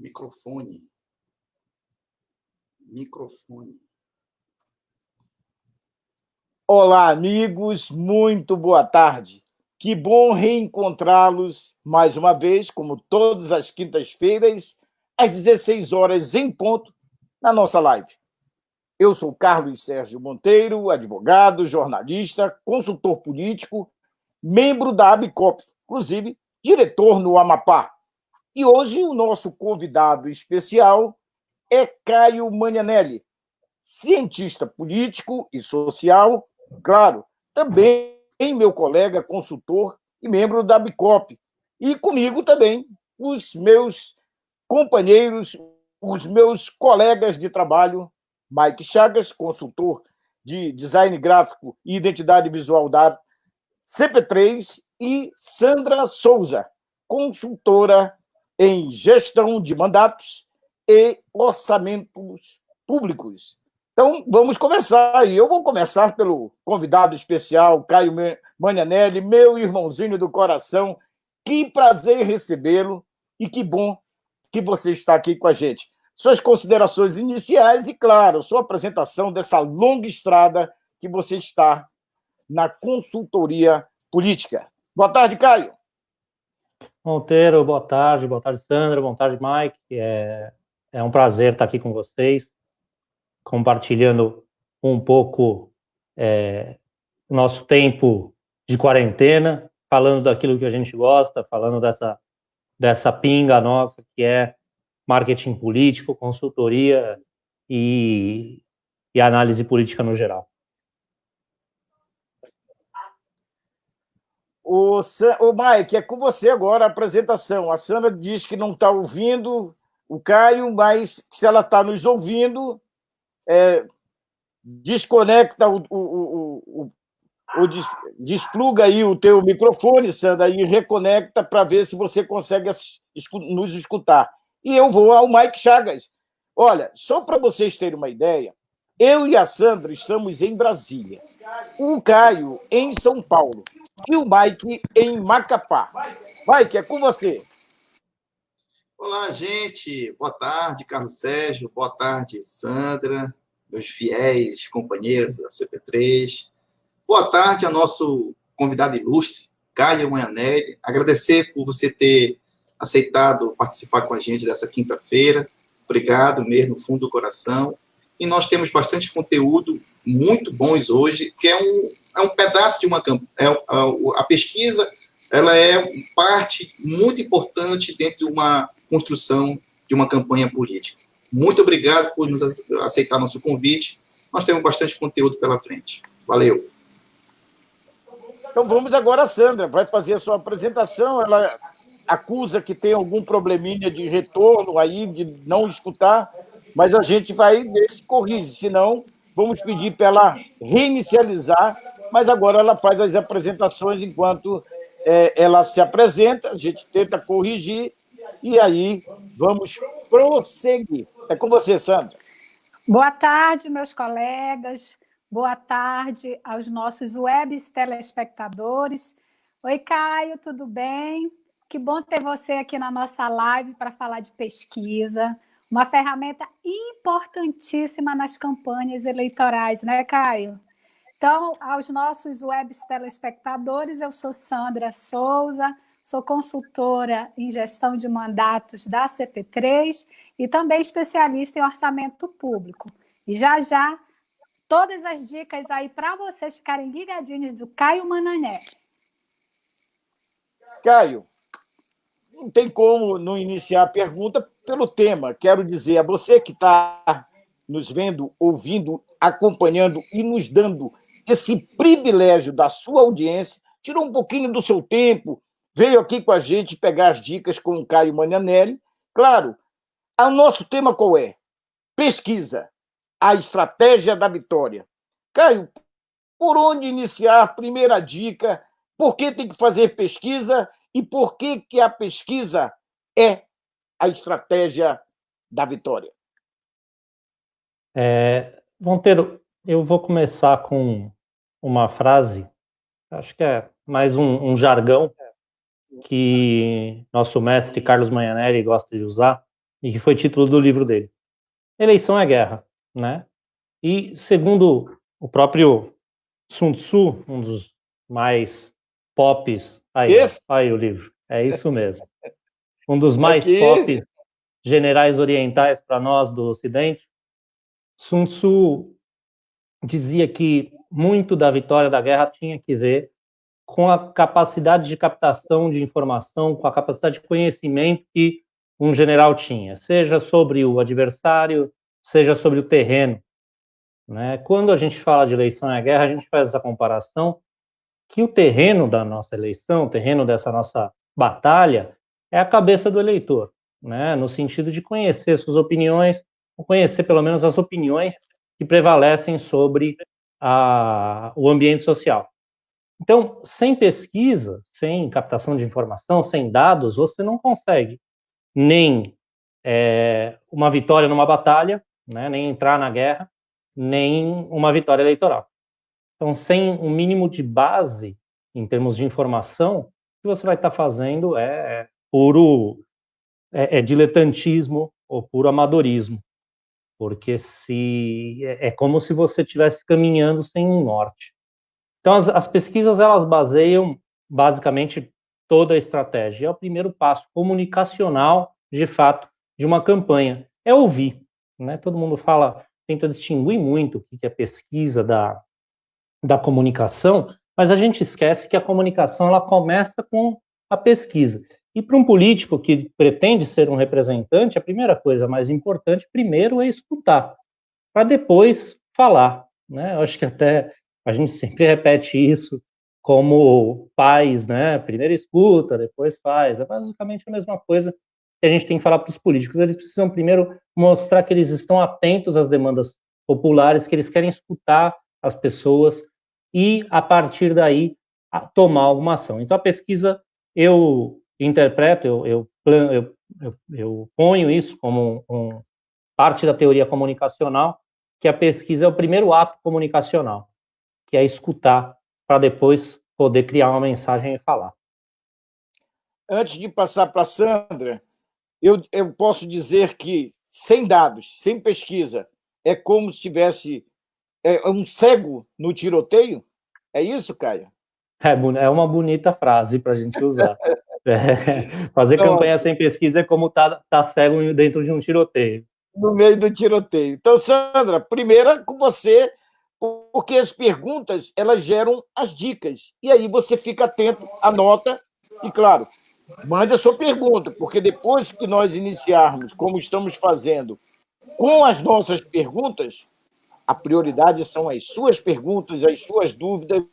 Microfone. Olá, amigos, muito boa tarde. Que bom reencontrá-los mais uma vez, como todas as quintas-feiras, às 16 horas em ponto, na nossa live. Eu sou Carlos Sérgio Monteiro, advogado, jornalista, consultor político, membro da ABCOP, inclusive diretor no Amapá. E hoje o nosso convidado especial é Caio Magnanelli, cientista político e social, claro, também meu colega consultor e membro da ABCOP. E comigo também os meus companheiros, os meus colegas de trabalho, Mike Chagas, consultor de design gráfico e identidade visual da CP3, e Sandra Souza, consultora em gestão de mandatos e orçamentos públicos. Então, vamos começar. E eu vou começar pelo convidado especial, Caio Magnanelli, meu irmãozinho do coração. Que prazer recebê-lo e que bom que você está aqui com a gente. Suas considerações iniciais e, claro, sua apresentação dessa longa estrada que você está na consultoria política. Boa tarde, Caio. Monteiro, boa tarde, Sandra, boa tarde, Mike. É um prazer estar aqui com vocês, compartilhando um pouco nosso tempo de quarentena, falando daquilo que a gente gosta, falando dessa pinga nossa, que é marketing político, consultoria e análise política no geral. O Mike, é com você agora a apresentação. A Sandra diz que não está ouvindo o Caio, mas se ela está nos ouvindo, desconecta despluga aí o teu microfone, Sandra, e reconecta para ver se você consegue nos escutar. E eu vou ao Mike Chagas. Olha, só para vocês terem uma ideia, eu e a Sandra estamos em Brasília, o Caio em São Paulo e o Mike em Macapá. Mike, é com você. Olá, gente. Boa tarde, Carlos Sérgio. Boa tarde, Sandra, meus fiéis companheiros da CP3. Boa tarde ao nosso convidado ilustre, Caio Magnanelli. Agradecer por você ter aceitado participar com a gente dessa quinta-feira. Obrigado mesmo, do fundo do coração. E nós temos bastante conteúdo muito bons hoje, que é um pedaço de uma campanha. A pesquisa, ela é parte muito importante dentro de uma construção de uma campanha política. Muito obrigado por nos aceitar nosso convite. Nós temos bastante conteúdo pela frente. Valeu. Então vamos agora, a Sandra vai fazer a sua apresentação. Ela acusa que tem algum probleminha de retorno aí, de não escutar, mas a gente vai ver se corrige, senão vamos pedir para ela reinicializar, mas agora ela faz as apresentações enquanto ela se apresenta, a gente tenta corrigir e aí vamos prosseguir. É com você, Sandra. Boa tarde, meus colegas. Boa tarde aos nossos web telespectadores. Oi, Caio, tudo bem? Que bom ter você aqui na nossa live para falar de pesquisa, uma ferramenta importantíssima nas campanhas eleitorais, né, Caio? Então, aos nossos web telespectadores, eu sou Sandra Souza, sou consultora em gestão de mandatos da CP3 e também especialista em orçamento público. E já, todas as dicas aí para vocês ficarem ligadinhos do Caio Magnanelli. Caio, não tem como não iniciar a pergunta pelo tema. Quero dizer a você que está nos vendo, ouvindo, acompanhando e nos dando esse privilégio da sua audiência, tirou um pouquinho do seu tempo, veio aqui com a gente pegar as dicas com o Caio Magnanelli. Claro, o nosso tema qual é? Pesquisa, a estratégia da vitória. Caio, por onde iniciar? Primeira dica, por que tem que fazer pesquisa e por que a pesquisa é a estratégia da vitória? Monteiro, eu vou começar com uma frase, acho que é mais um jargão que nosso mestre Carlos Magnanelli gosta de usar, e que foi título do livro dele. Eleição é guerra, né? E segundo o próprio Sun Tzu, um dos mais pops, aí o livro, é isso mesmo. Um dos mais pops generais orientais para nós do Ocidente, Sun Tzu dizia que muito da vitória da guerra tinha que ver com a capacidade de captação de informação, com a capacidade de conhecimento que um general tinha, seja sobre o adversário, seja sobre o terreno, né? Quando a gente fala de eleição e guerra, a gente faz essa comparação que o terreno da nossa eleição, o terreno dessa nossa batalha, é a cabeça do eleitor, né? No sentido de conhecer suas opiniões, ou conhecer pelo menos as opiniões que prevalecem sobre o ambiente social. Então, sem pesquisa, sem captação de informação, sem dados, você não consegue nem uma vitória numa batalha, né, nem entrar na guerra, nem uma vitória eleitoral. Então, sem um mínimo de base em termos de informação, o que você vai estar fazendo é puro diletantismo ou puro amadorismo, porque é como se você estivesse caminhando sem um norte. Então, as pesquisas, elas baseiam, basicamente, toda a estratégia. É o primeiro passo comunicacional, de fato, de uma campanha. É ouvir, né? Todo mundo tenta distinguir muito o que é pesquisa da comunicação, mas a gente esquece que a comunicação, ela começa com a pesquisa. E para um político que pretende ser um representante, a primeira coisa mais importante, primeiro, é escutar, para depois falar, né? Eu acho que até a gente sempre repete isso como pais, né? Primeiro escuta, depois faz. É basicamente a mesma coisa que a gente tem que falar para os políticos. Eles precisam primeiro mostrar que eles estão atentos às demandas populares, que eles querem escutar as pessoas e, a partir daí, tomar alguma ação. Então, a pesquisa, eu interpreto, eu ponho isso como parte da teoria comunicacional, que a pesquisa é o primeiro ato comunicacional, que é escutar para depois poder criar uma mensagem e falar. Antes de passar para a Sandra, eu posso dizer que, sem dados, sem pesquisa, é como se tivesse um cego no tiroteio? É isso, Caio? É uma bonita frase para a gente usar. Fazer campanha sem pesquisa é como tá cego dentro de um tiroteio. No meio do tiroteio. Então, Sandra, primeira com você, porque as perguntas, elas geram as dicas. E aí você fica atento, anota e, claro, mande a sua pergunta, porque depois que nós iniciarmos, como estamos fazendo, com as nossas perguntas, a prioridade são as suas perguntas, as suas dúvidas.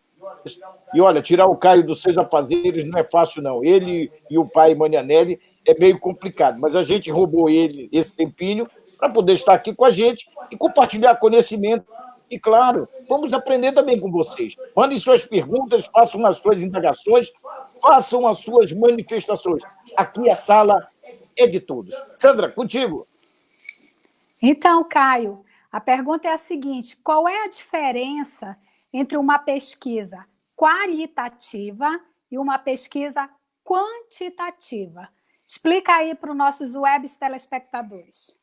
E, olha, tirar o Caio dos seus afazeres não é fácil, não. Ele e o pai Manianelli é meio complicado, mas a gente roubou ele esse tempinho para poder estar aqui com a gente e compartilhar conhecimento. E, claro, vamos aprender também com vocês. Mandem suas perguntas, façam as suas indagações, façam as suas manifestações. Aqui a sala é de todos. Sandra, contigo. Então, Caio, a pergunta é a seguinte: qual é a diferença entre uma pesquisa qualitativa e uma pesquisa quantitativa? Explica aí para os nossos web telespectadores.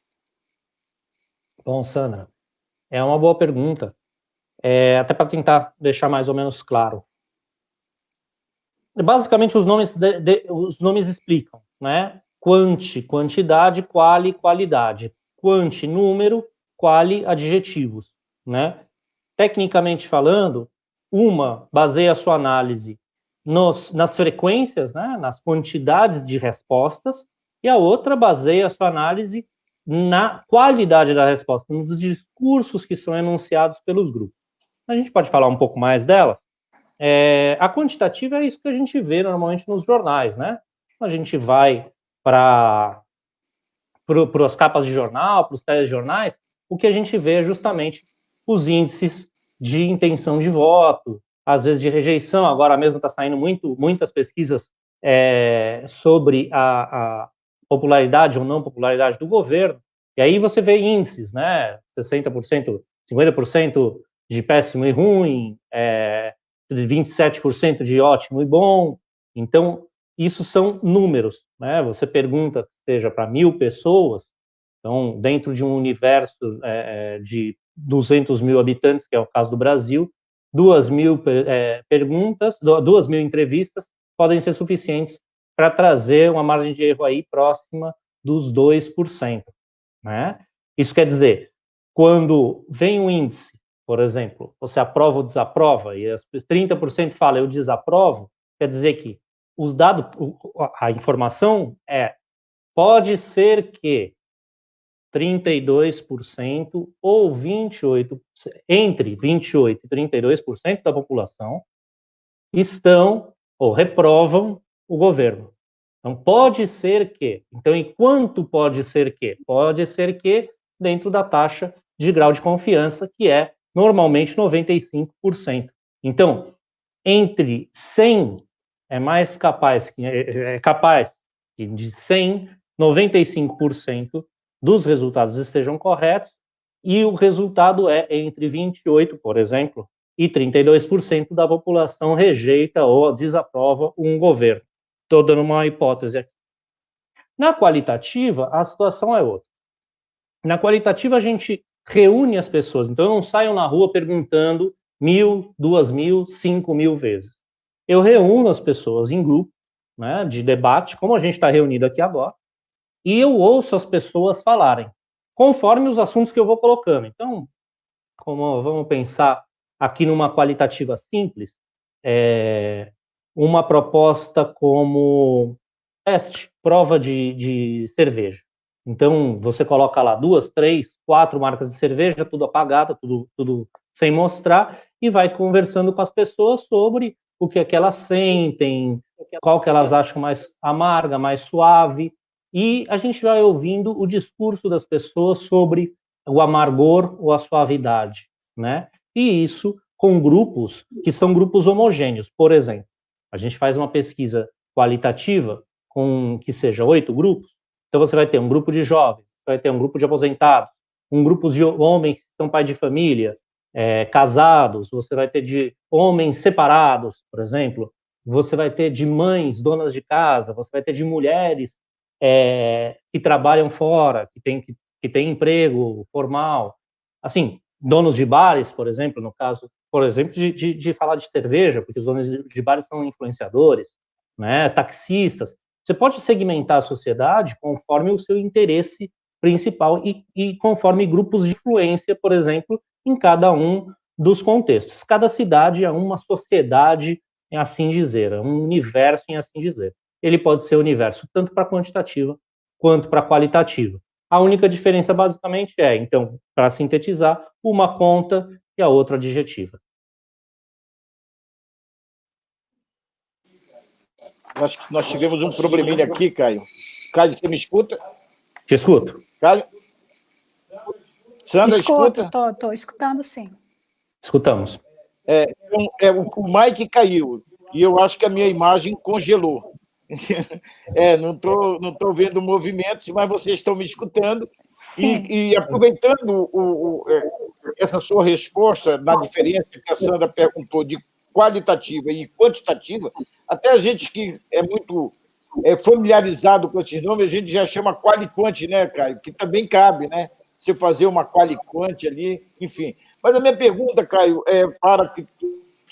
Bom, Sandra, é uma boa pergunta, até para tentar deixar mais ou menos claro. Basicamente, os nomes explicam, né? Quantidade, qualidade. Quanti, número, quali, adjetivos, né? Tecnicamente falando, uma baseia a sua análise nas frequências, né? Nas quantidades de respostas, e a outra baseia a sua análise na qualidade da resposta, nos discursos que são enunciados pelos grupos. A gente pode falar um pouco mais delas? A quantitativa é isso que a gente vê normalmente nos jornais, né? A gente vai para as capas de jornal, para os telejornais, o que a gente vê é justamente os índices de intenção de voto, às vezes de rejeição. Agora mesmo está saindo muitas pesquisas sobre a popularidade ou não popularidade do governo, e aí você vê índices, né? 60%, 50% de péssimo e ruim, 27% de ótimo e bom. Então, isso são números, né? Você pergunta, seja para 1.000 pessoas, Então, dentro de um universo de 200 mil habitantes, que é o caso do Brasil, 2.000 perguntas, 2.000 entrevistas podem ser suficientes para trazer uma margem de erro aí próxima dos 2%. Né? Isso quer dizer, quando vem um índice, por exemplo, você aprova ou desaprova, e as 30% falam eu desaprovo, quer dizer que os dados, a informação pode ser que 32% ou 28%, entre 28% e 32% da população estão ou reprovam o governo. Então, pode ser que. Então, e quanto pode ser que? Pode ser que dentro da taxa de grau de confiança, que é normalmente 95%. Então, entre 100 é mais capaz, que de 100, 95% dos resultados estejam corretos, e o resultado é entre 28%, por exemplo, e 32% da população rejeita ou desaprova um governo. Estou dando uma hipótese aqui. Na qualitativa, a situação é outra. Na qualitativa, a gente reúne as pessoas. Então, eu não saio na rua perguntando 1.000, 2.000, 5.000 vezes. Eu reúno as pessoas em grupo, né, de debate, como a gente está reunido aqui agora, e eu ouço as pessoas falarem, conforme os assuntos que eu vou colocando. Então, vamos pensar aqui numa qualitativa simples, uma proposta como teste, prova de cerveja. Então, você coloca lá 2, 3, 4 marcas de cerveja, tudo apagado, tudo sem mostrar, e vai conversando com as pessoas sobre o que é que elas sentem, qual que elas acham mais amarga, mais suave, e a gente vai ouvindo o discurso das pessoas sobre o amargor ou a suavidade, né? E isso com grupos que são grupos homogêneos. Por exemplo, a gente faz uma pesquisa qualitativa com que seja 8 grupos, então você vai ter um grupo de jovens, vai ter um grupo de aposentados, um grupo de homens que são pais de família, casados, você vai ter de homens separados, por exemplo, você vai ter de mães, donas de casa, você vai ter de mulheres que trabalham fora, que têm emprego formal, assim, donos de bares, por exemplo, no caso, por exemplo, de falar de cerveja, porque os donos de bares são influenciadores, né, taxistas. Você pode segmentar a sociedade conforme o seu interesse principal e conforme grupos de influência, por exemplo, em cada um dos contextos. Cada cidade é uma sociedade, em assim dizer, é um universo, em assim dizer. Ele pode ser universo tanto para quantitativa quanto para qualitativa. A única diferença, basicamente, então, para sintetizar, uma conta e a outra adjetiva. Acho que nós tivemos um probleminha aqui, Caio. Caio, você me escuta? Te escuto. Caio? Sandra, escuta? Estou escutando, sim. Escutamos. O Mike caiu, e eu acho que a minha imagem congelou. Não tô vendo movimentos, mas vocês estão me escutando. E aproveitando essa sua resposta na diferença que a Sandra perguntou de qualitativa e quantitativa, até a gente que é muito familiarizado com esses nomes, a gente já chama quali-quant, né, Caio? Que também cabe, né? Se fazer uma quali-quant ali, enfim. Mas a minha pergunta, Caio, é para que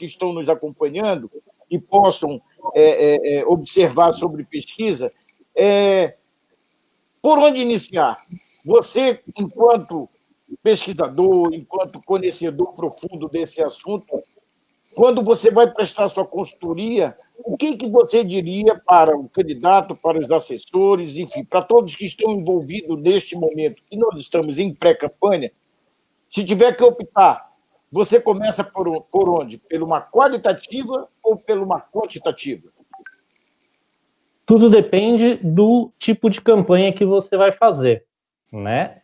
estão nos acompanhando e possam observar sobre pesquisa, por onde iniciar? Você, enquanto pesquisador, enquanto conhecedor profundo desse assunto, quando você vai prestar sua consultoria, o que você diria para o candidato, para os assessores, enfim, para todos que estão envolvidos neste momento, que nós estamos em pré-campanha, se tiver que optar, você começa por onde? Por uma qualitativa ou por uma quantitativa? Tudo depende do tipo de campanha que você vai fazer, né?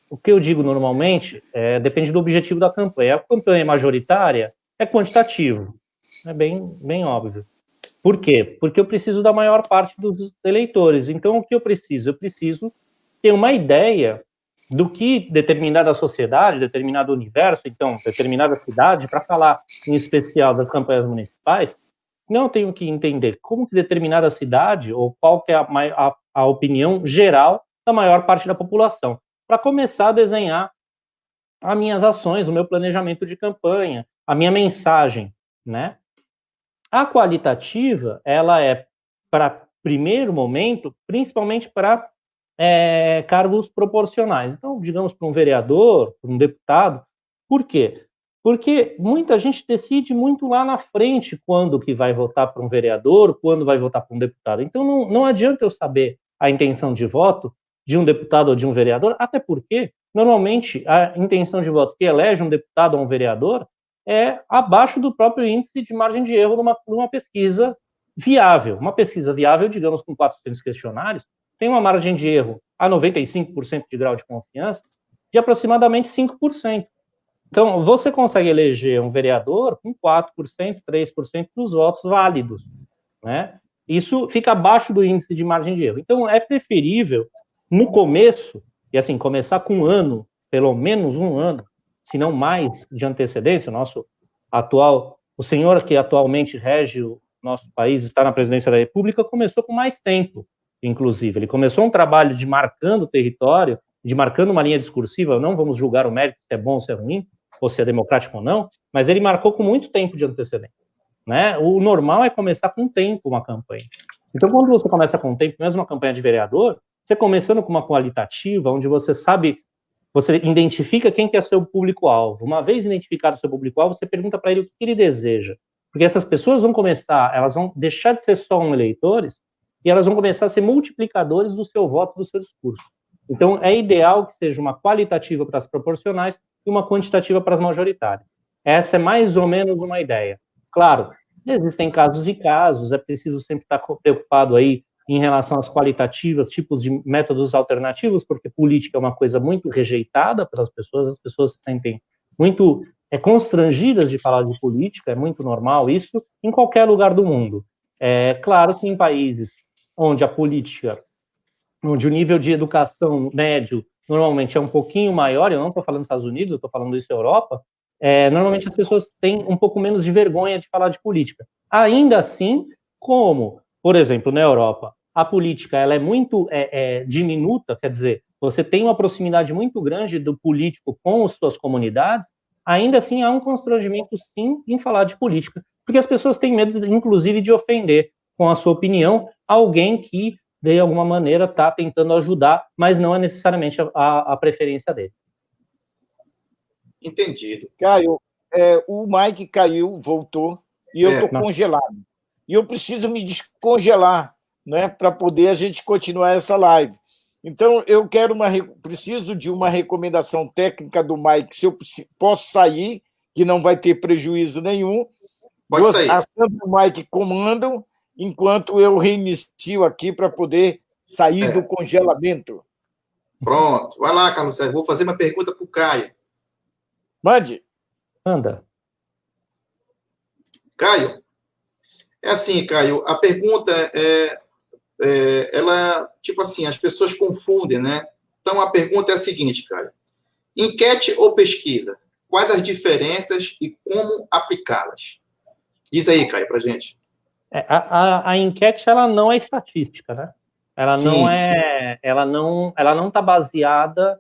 O que eu digo normalmente depende do objetivo da campanha. A campanha majoritária é quantitativo, é bem óbvio. Por quê? Porque eu preciso da maior parte dos eleitores. Então, o que eu preciso? Eu preciso ter uma ideia do que determinada sociedade, determinado universo, então, determinada cidade, para falar em especial das campanhas municipais, não tenho que entender como que determinada cidade, ou qual que é a opinião geral da maior parte da população, para começar a desenhar as minhas ações, o meu planejamento de campanha, a minha mensagem, né? A qualitativa, ela é, para primeiro momento, principalmente para cargos proporcionais. Então, digamos, para um vereador, para um deputado. Por quê? Porque muita gente decide muito lá na frente quando que vai votar para um vereador, quando vai votar para um deputado. Então, não adianta eu saber a intenção de voto de um deputado ou de um vereador, até porque, normalmente, a intenção de voto que elege um deputado ou um vereador é abaixo do próprio índice de margem de erro numa pesquisa viável. Uma pesquisa viável, digamos, com 400 questionários, tem uma margem de erro a 95% de grau de confiança de aproximadamente 5%. Então, você consegue eleger um vereador com 4%, 3% dos votos válidos, né? Isso fica abaixo do índice de margem de erro. Então, é preferível, no começo, e assim, começar com um ano, pelo menos um ano, se não mais, de antecedência. O senhor que atualmente rege o nosso país, está na presidência da República, começou com mais tempo, inclusive. Ele começou um trabalho de marcando o território, de marcando uma linha discursiva. Não vamos julgar o mérito se é bom ou se é ruim, ou se é democrático ou não, mas ele marcou com muito tempo de antecedência, né? O normal é começar com tempo uma campanha. Então, quando você começa com tempo, mesmo uma campanha de vereador, você começando com uma qualitativa, onde você sabe, você identifica quem que é seu público-alvo. Uma vez identificado o seu público-alvo, você pergunta para ele o que ele deseja. Porque essas pessoas vão começar, elas vão deixar de ser só eleitores, e elas vão começar a ser multiplicadores do seu voto, do seu discurso. Então, é ideal que seja uma qualitativa para as proporcionais e uma quantitativa para as majoritárias. Essa é mais ou menos uma ideia. Claro, existem casos e casos, é preciso sempre estar preocupado aí em relação às qualitativas, tipos de métodos alternativos, porque política é uma coisa muito rejeitada pelas pessoas, as pessoas se sentem muito constrangidas de falar de política, é muito normal isso, em qualquer lugar do mundo. É claro que em países onde a política, onde o nível de educação médio normalmente é um pouquinho maior, eu não estou falando dos Estados Unidos, eu estou falando isso da Europa, normalmente as pessoas têm um pouco menos de vergonha de falar de política. Ainda assim, como, por exemplo, na Europa, a política ela é muito diminuta, quer dizer, você tem uma proximidade muito grande do político com as suas comunidades, ainda assim há um constrangimento, sim, em falar de política, porque as pessoas têm medo, inclusive, de ofender, com a sua opinião, alguém que, de alguma maneira, está tentando ajudar, mas não é necessariamente a preferência dele. Entendido. Caio, o Mike caiu, voltou, e eu estou congelado. E eu preciso me descongelar, né, para poder a gente continuar essa live. Então, eu preciso de uma recomendação técnica do Mike, se eu posso sair, que não vai ter prejuízo nenhum. Pode sair. A Sandra e o Mike comandam, enquanto eu reinicio aqui para poder sair do congelamento. Pronto. Vai lá, Carlos Sérgio. Vou fazer uma pergunta para o Caio. Mande. Anda. Caio, é assim, Caio, a pergunta ela, tipo assim, as pessoas confundem, né? Então, a pergunta é a seguinte, Caio. Enquete ou pesquisa? Quais as diferenças e como aplicá-las? Diz aí, Caio, pra gente. A enquete, ela não é estatística, né? Ela não está baseada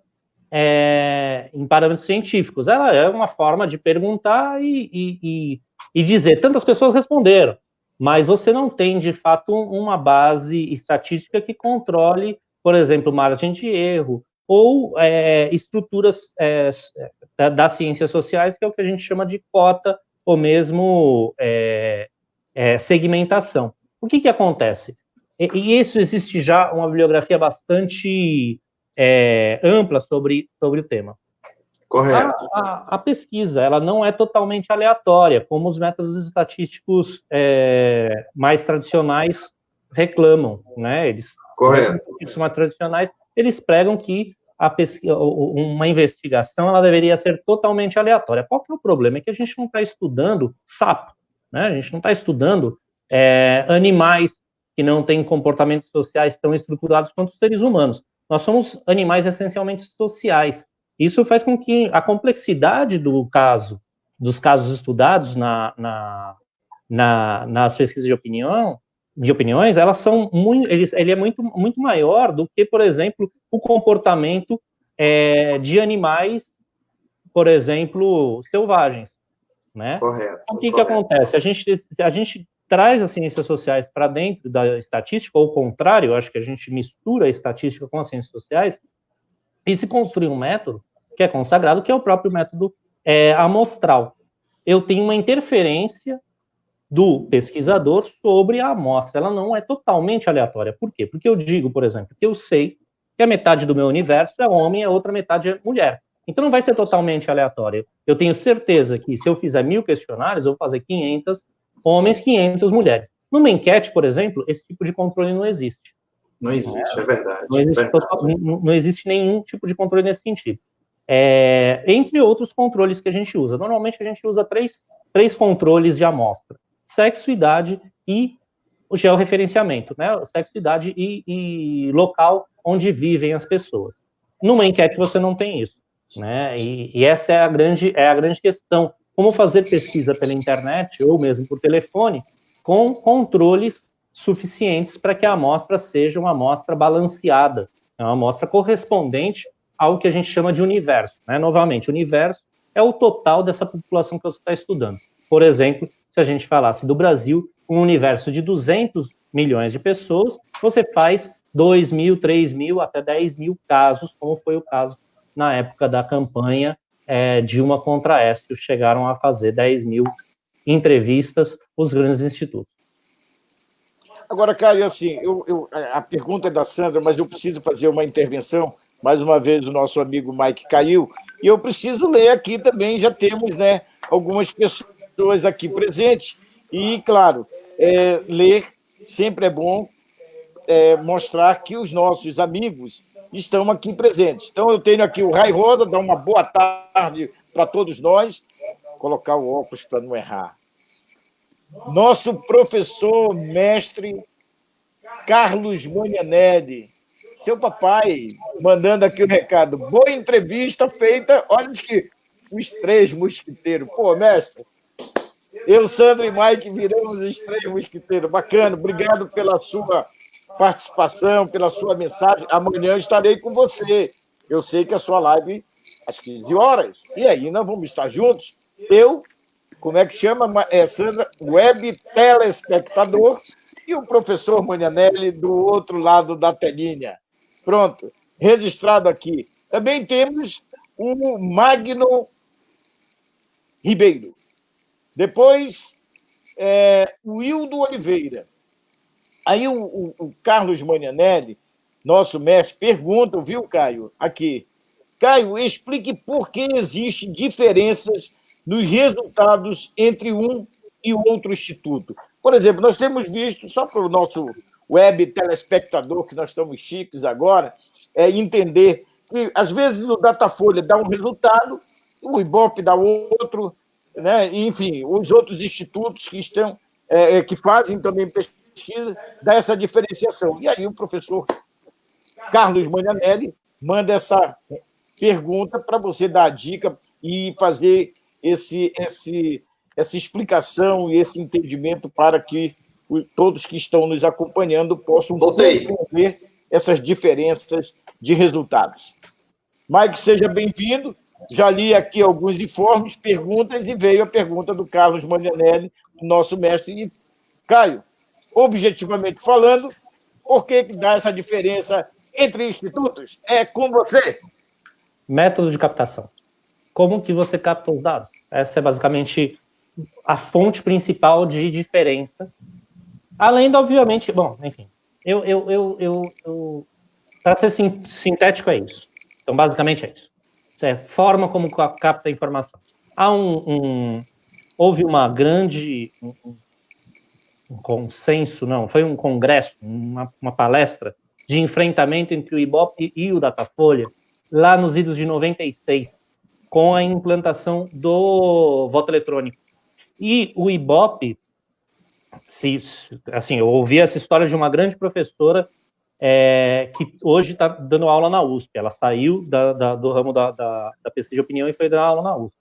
em parâmetros científicos. Ela é uma forma de perguntar e dizer, tantas pessoas responderam, mas você não tem, de fato, uma base estatística que controle, por exemplo, margem de erro, ou estruturas das ciências sociais, que é o que a gente chama de cota, ou mesmo segmentação. O que acontece? E isso existe já uma bibliografia bastante ampla sobre o tema. Correto. A pesquisa, ela não é totalmente aleatória, como os métodos estatísticos mais tradicionais reclamam, né? Correto. Os mais tradicionais, eles pregam que uma investigação ela deveria ser totalmente aleatória. Qual que é o problema? É que a gente não está estudando sapo, né? A gente não está estudando animais que não têm comportamentos sociais tão estruturados quanto os seres humanos. Nós somos animais essencialmente sociais. Isso faz com que a complexidade dos casos estudados nas pesquisas de opinião, de opiniões, elas são muito, ele é muito maior do que, por exemplo, o comportamento de animais, por exemplo, selvagens, né? Correto. O que acontece? A gente traz as ciências sociais para dentro da estatística, ou o contrário, eu acho que a gente mistura a estatística com as ciências sociais, e se construi um método que é consagrado, que é o próprio método amostral. Eu tenho uma interferência do pesquisador sobre a amostra, ela não é totalmente aleatória. Por quê? Porque eu digo, por exemplo, que eu sei que a metade do meu universo é homem e a outra metade é mulher. Então não vai ser totalmente aleatório. Eu tenho certeza que se eu fizer 1000 questionários, eu vou fazer 500 homens, 500 mulheres. Numa enquete, por exemplo, esse tipo de controle não existe. Não existe, é verdade. Não existe nenhum tipo de controle nesse sentido. Entre outros controles que a gente usa. Normalmente a gente usa três controles de amostra: sexo, idade e o georreferenciamento, né? Sexo, idade e local onde vivem as pessoas. Numa enquete você não tem isso, né? E essa é a grande questão. Como fazer pesquisa pela internet ou mesmo por telefone com controles suficientes para que a amostra seja uma amostra balanceada, uma amostra correspondente ao que a gente chama de universo, né? Novamente, o universo é o total dessa população que você está estudando. Por exemplo, se a gente falasse do Brasil, um universo de 200 milhões de pessoas, você faz 2.000, 3.000, até 10.000 casos, como foi o caso na época da campanha Dilma contra Aécio, chegaram a fazer 10.000 entrevistas os grandes institutos. Agora, Caio, assim, a pergunta é da Sandra, mas eu preciso fazer uma intervenção. Mais uma vez, o nosso amigo Mike caiu, e eu preciso ler aqui também, já temos, né, algumas pessoas aqui presentes, e, claro, ler sempre é bom, mostrar que os nossos amigos estão aqui presentes. Então, eu tenho aqui o Rai Rosa, dá uma boa tarde para todos nós. Vou colocar o óculos para não errar. Nosso professor, mestre Carlos Manianelli, seu papai, mandando aqui o recado. Boa entrevista feita. Olha que os 3 mosquiteiros. Pô, mestre, eu, Sandra e Mike viramos os 3 mosquiteiros. Bacana, obrigado pela sua participação, pela sua mensagem. Amanhã estarei com você. Eu sei que a sua live às 15 horas. E aí, nós vamos estar juntos. Eu, como é que chama? Sandra, web telespectador, e o professor Manianelli do outro lado da telinha. Pronto, registrado aqui. Também temos o Magno Ribeiro. Depois, o Hildo Oliveira. Aí o Carlos Manianelli, nosso mestre, pergunta, viu, Caio? Aqui. Caio, explique por que existem diferenças nos resultados entre um e o outro instituto. Por exemplo, nós temos visto, só para o nosso web telespectador, que nós estamos chiques agora, entender que, às vezes, o Datafolha dá um resultado, o Ibope dá outro, né? Enfim, os outros institutos que estão, que fazem também pesquisa, dá essa diferenciação. E aí o professor Carlos Manianelli manda essa pergunta para você dar a dica e fazer essa explicação e esse entendimento para que todos que estão nos acompanhando possam compreender essas diferenças de resultados. Mike, seja bem-vindo. Já li aqui alguns informes, perguntas, e veio a pergunta do Carlos Manianelli, nosso mestre. E, Caio, objetivamente falando, por que dá essa diferença entre institutos? É com você. Método de captação. Como que você capta os dados? Essa é basicamente a fonte principal de diferença. Além de, obviamente, bom, enfim, para ser sintético é isso. Então, basicamente é isso. É a forma como capta a informação. Houve uma grande um consenso, não, foi um congresso, uma palestra de enfrentamento entre o Ibope e o Datafolha, lá nos idos de 96, com a implantação do voto eletrônico. E o Ibope, assim, eu ouvi essa história de uma grande professora que hoje está dando aula na USP. Ela saiu do ramo da pesquisa de opinião e foi dar aula na USP.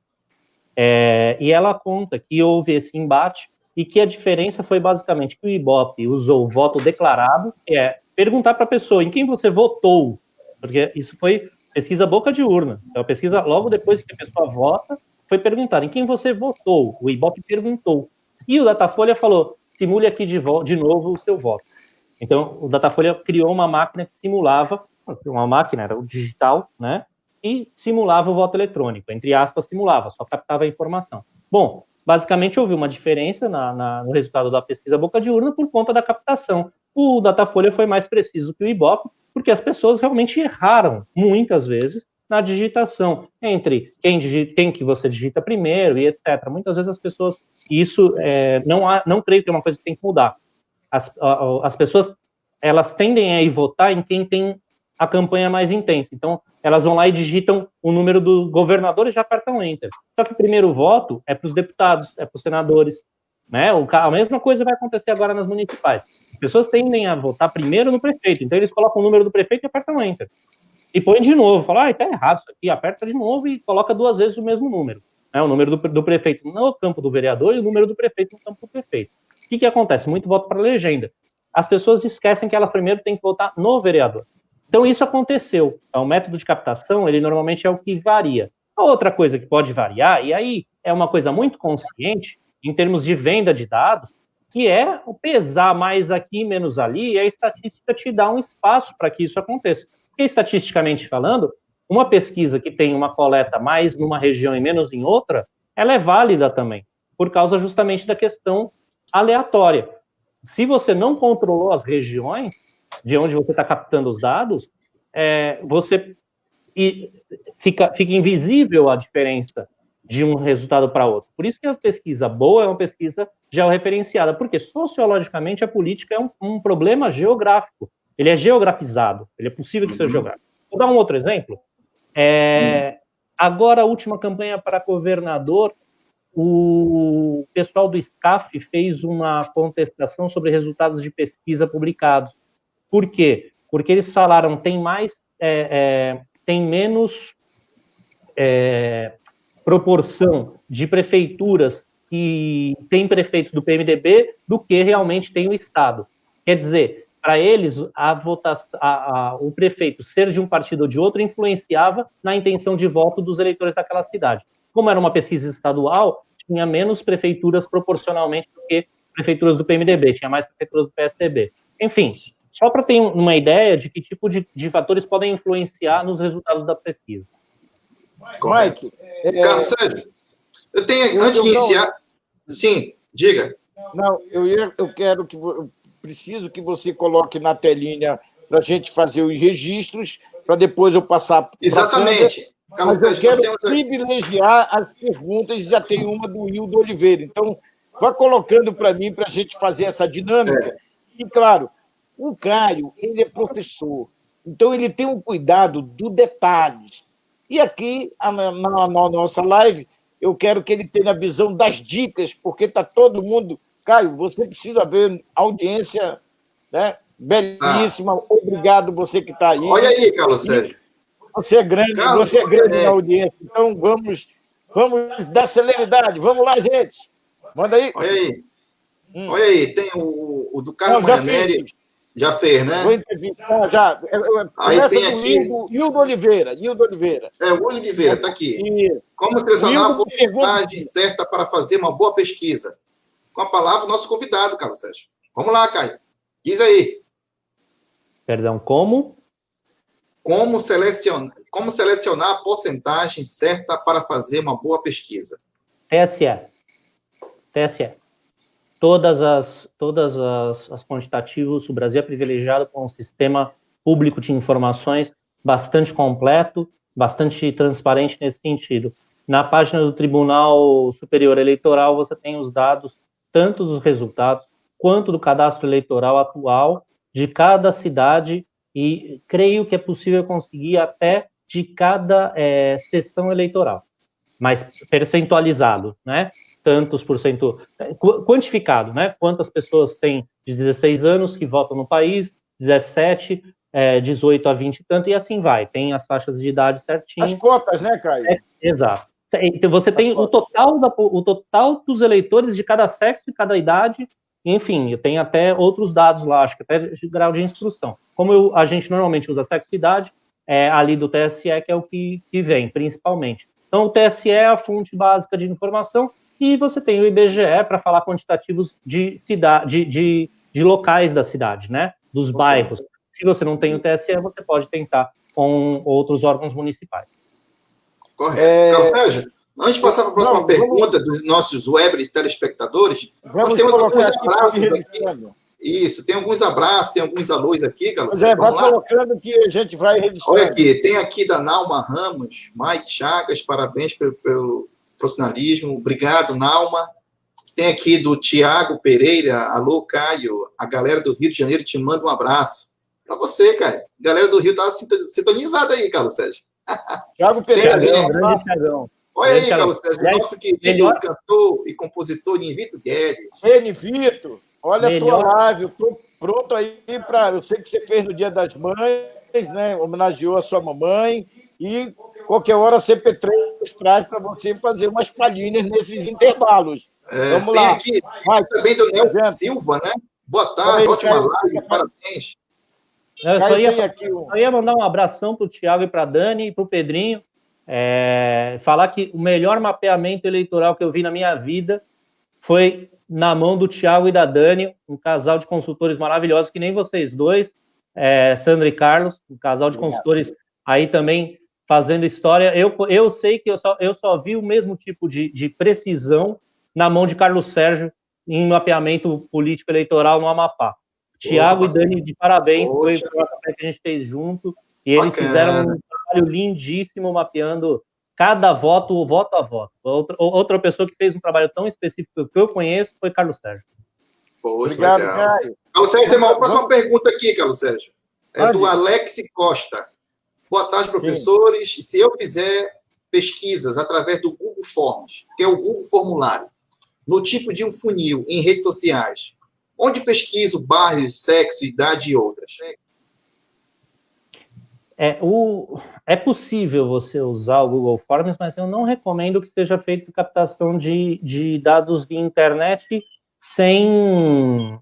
E ela conta que houve esse embate e que a diferença foi basicamente que o Ibope usou o voto declarado, que é perguntar para a pessoa em quem você votou, porque isso foi pesquisa boca de urna, então a pesquisa logo depois que a pessoa vota, foi perguntar em quem você votou, o Ibope perguntou, e o Datafolha falou, simule aqui de novo o seu voto. Então, o Datafolha criou uma máquina que simulava, uma máquina, era o digital, né, e simulava o voto eletrônico, entre aspas, simulava, só captava a informação. Bom, basicamente houve uma diferença no resultado da pesquisa boca de urna por conta da captação. O Datafolha foi mais preciso que o Ibope, porque as pessoas realmente erraram, muitas vezes, na digitação, entre quem que você digita primeiro e etc. Muitas vezes as pessoas, isso não creio que é uma coisa que tem que mudar. As pessoas, elas tendem a ir votar em quem tem a campanha mais intensa. Então, elas vão lá e digitam o número do governador e já apertam Enter. Só que o primeiro voto é para os deputados, é para os senadores. Né? A mesma coisa vai acontecer agora nas municipais. As pessoas tendem a votar primeiro no prefeito, então eles colocam o número do prefeito e apertam Enter. E põe de novo, fala, tá errado isso aqui, aperta de novo e coloca 2 vezes o mesmo número. Né? O número do prefeito no campo do vereador e o número do prefeito no campo do prefeito. O que acontece? Muito voto para legenda. As pessoas esquecem que ela primeiro tem que votar no vereador. Então, isso aconteceu. Então, o método de captação, ele normalmente é o que varia. A outra coisa que pode variar, e aí é uma coisa muito consciente, em termos de venda de dados, que é o pesar mais aqui, menos ali, e a estatística te dá um espaço para que isso aconteça. Porque, estatisticamente falando, uma pesquisa que tem uma coleta mais numa região e menos em outra, ela é válida também, por causa justamente da questão aleatória. Se você não controlou as regiões de onde você está captando os dados, você fica invisível a diferença de um resultado para outro. Por isso que a pesquisa boa é uma pesquisa georreferenciada, porque sociologicamente a política é um problema geográfico. Ele é geografizado, ele é possível que seja geográfico. Vou dar um outro exemplo. Agora, a última campanha para governador, o pessoal do SCAF fez uma contestação sobre resultados de pesquisa publicados. Por quê? Porque eles falaram tem menos proporção de prefeituras que tem prefeitos do PMDB do que realmente tem o Estado. Quer dizer, para eles, o prefeito ser de um partido ou de outro influenciava na intenção de voto dos eleitores daquela cidade. Como era uma pesquisa estadual, tinha menos prefeituras proporcionalmente do que prefeituras do PMDB, tinha mais prefeituras do PSDB. Enfim, só para ter uma ideia de que tipo de fatores podem influenciar nos resultados da pesquisa. Mike, Carlos Sérgio, eu tenho, antes de iniciar... Sim, diga. Não, eu preciso que você coloque na telinha para a gente fazer os registros, para depois eu passar... Exatamente. Mas eu quero privilegiar as perguntas, já tem uma do Hildo Oliveira. Então, vá colocando para mim, para a gente fazer essa dinâmica. E, claro, o Caio, ele é professor, então ele tem um cuidado do detalhes. E aqui, na nossa live, eu quero que ele tenha a visão das dicas, porque está todo mundo... Caio, você precisa ver a audiência, né? Belíssima. Obrigado, você que está aí. Olha aí, Carlos Sérgio. Você é grande, na audiência. Então, vamos dar celeridade. Vamos lá, gente. Manda aí. Olha aí. Olha aí, tem o do Carlos Manhaneri. Já fez, né? Vou entrevistar, já. Aí tem aqui... Hildo Oliveira. O Oliveira, está aqui. Como selecionar a porcentagem certa para fazer uma boa pesquisa? Com a palavra, nosso convidado, Carlos Sérgio. Vamos lá, Caio. Diz aí. Perdão, como? Como selecionar a porcentagem certa para fazer uma boa pesquisa? TSE. Todas as quantitativos, o Brasil é privilegiado com um sistema público de informações bastante completo, bastante transparente nesse sentido. Na página do Tribunal Superior Eleitoral, você tem os dados, tanto dos resultados, quanto do cadastro eleitoral atual de cada cidade, e creio que é possível conseguir até de cada sessão eleitoral, mas percentualizado, né? Tantos por cento, quantificado, né? Quantas pessoas têm de 16 anos que votam no país, 17, 18 a 20 e tanto, e assim vai. Tem as faixas de idade certinho. As cotas, né, Caio? Exato. Então, você tem o total dos eleitores de cada sexo e cada idade, enfim, eu tenho até outros dados lá, acho que até de grau de instrução. Como a gente normalmente usa sexo e idade, ali do TSE que é o que vem, principalmente. Então, o TSE é a fonte básica de informação e você tem o IBGE para falar quantitativos de locais da cidade, né? Dos bairros. Se você não tem o TSE, você pode tentar com outros órgãos municipais. Correto. Carlos Sérgio, antes de passar para a próxima pergunta dos nossos web telespectadores, nós temos alguns abraços aqui. Isso, tem alguns abraços, tem alguns alôs aqui, Carlos Sérgio. Vai colocando que a gente vai registrando. Olha aqui, tem aqui da Nauma Ramos, Mike Chagas, parabéns pelo profissionalismo. Obrigado, Nauma. Tem aqui do Tiago Pereira, alô, Caio. A galera do Rio de Janeiro te manda um abraço. Para você, Caio. A galera do Rio está sintonizada aí, Carlos Sérgio. Tiago Pereira, grande Tiagão. Olha aí, Carlos Sérgio, nosso querido cantor e compositor Nivito Guedes. Ei, Nivito, olha a tua live, eu estou pronto aí para... Eu sei que você fez no Dia das Mães, né? Homenageou a sua mamãe e qualquer hora a CP3 traz para você fazer umas palhinhas nesses intervalos. Vamos lá. Tem aqui também do Nelson Silva, né? Boa tarde, ótima live, parabéns. Eu ia mandar um abração para o Thiago e para a Dani e para o Pedrinho. Falar que o melhor mapeamento eleitoral que eu vi na minha vida foi na mão do Thiago e da Dani, um casal de consultores maravilhosos, que nem vocês dois, Sandra e Carlos, um casal de consultores aí também fazendo história. Eu sei que eu só vi o mesmo tipo de precisão na mão de Carlos Sérgio em mapeamento político eleitoral no Amapá. Tiago e Dani, de parabéns, foi o café que a gente fez junto, e eles fizeram um trabalho lindíssimo mapeando cada voto, voto a voto. Outra pessoa que fez um trabalho tão específico que eu conheço foi Carlos Sérgio. Poxa, obrigado, legal. Caio. Carlos Sérgio, tem uma próxima pergunta aqui, Carlos Sérgio. Do Alex Costa. Boa tarde, professores. Sim. Se eu fizer pesquisas através do Google Forms, que é o Google Formulário, no tipo de um funil em redes sociais, onde pesquiso bairros, sexo, idade e outras? É possível você usar o Google Forms, mas eu não recomendo que seja feito captação de dados via internet sem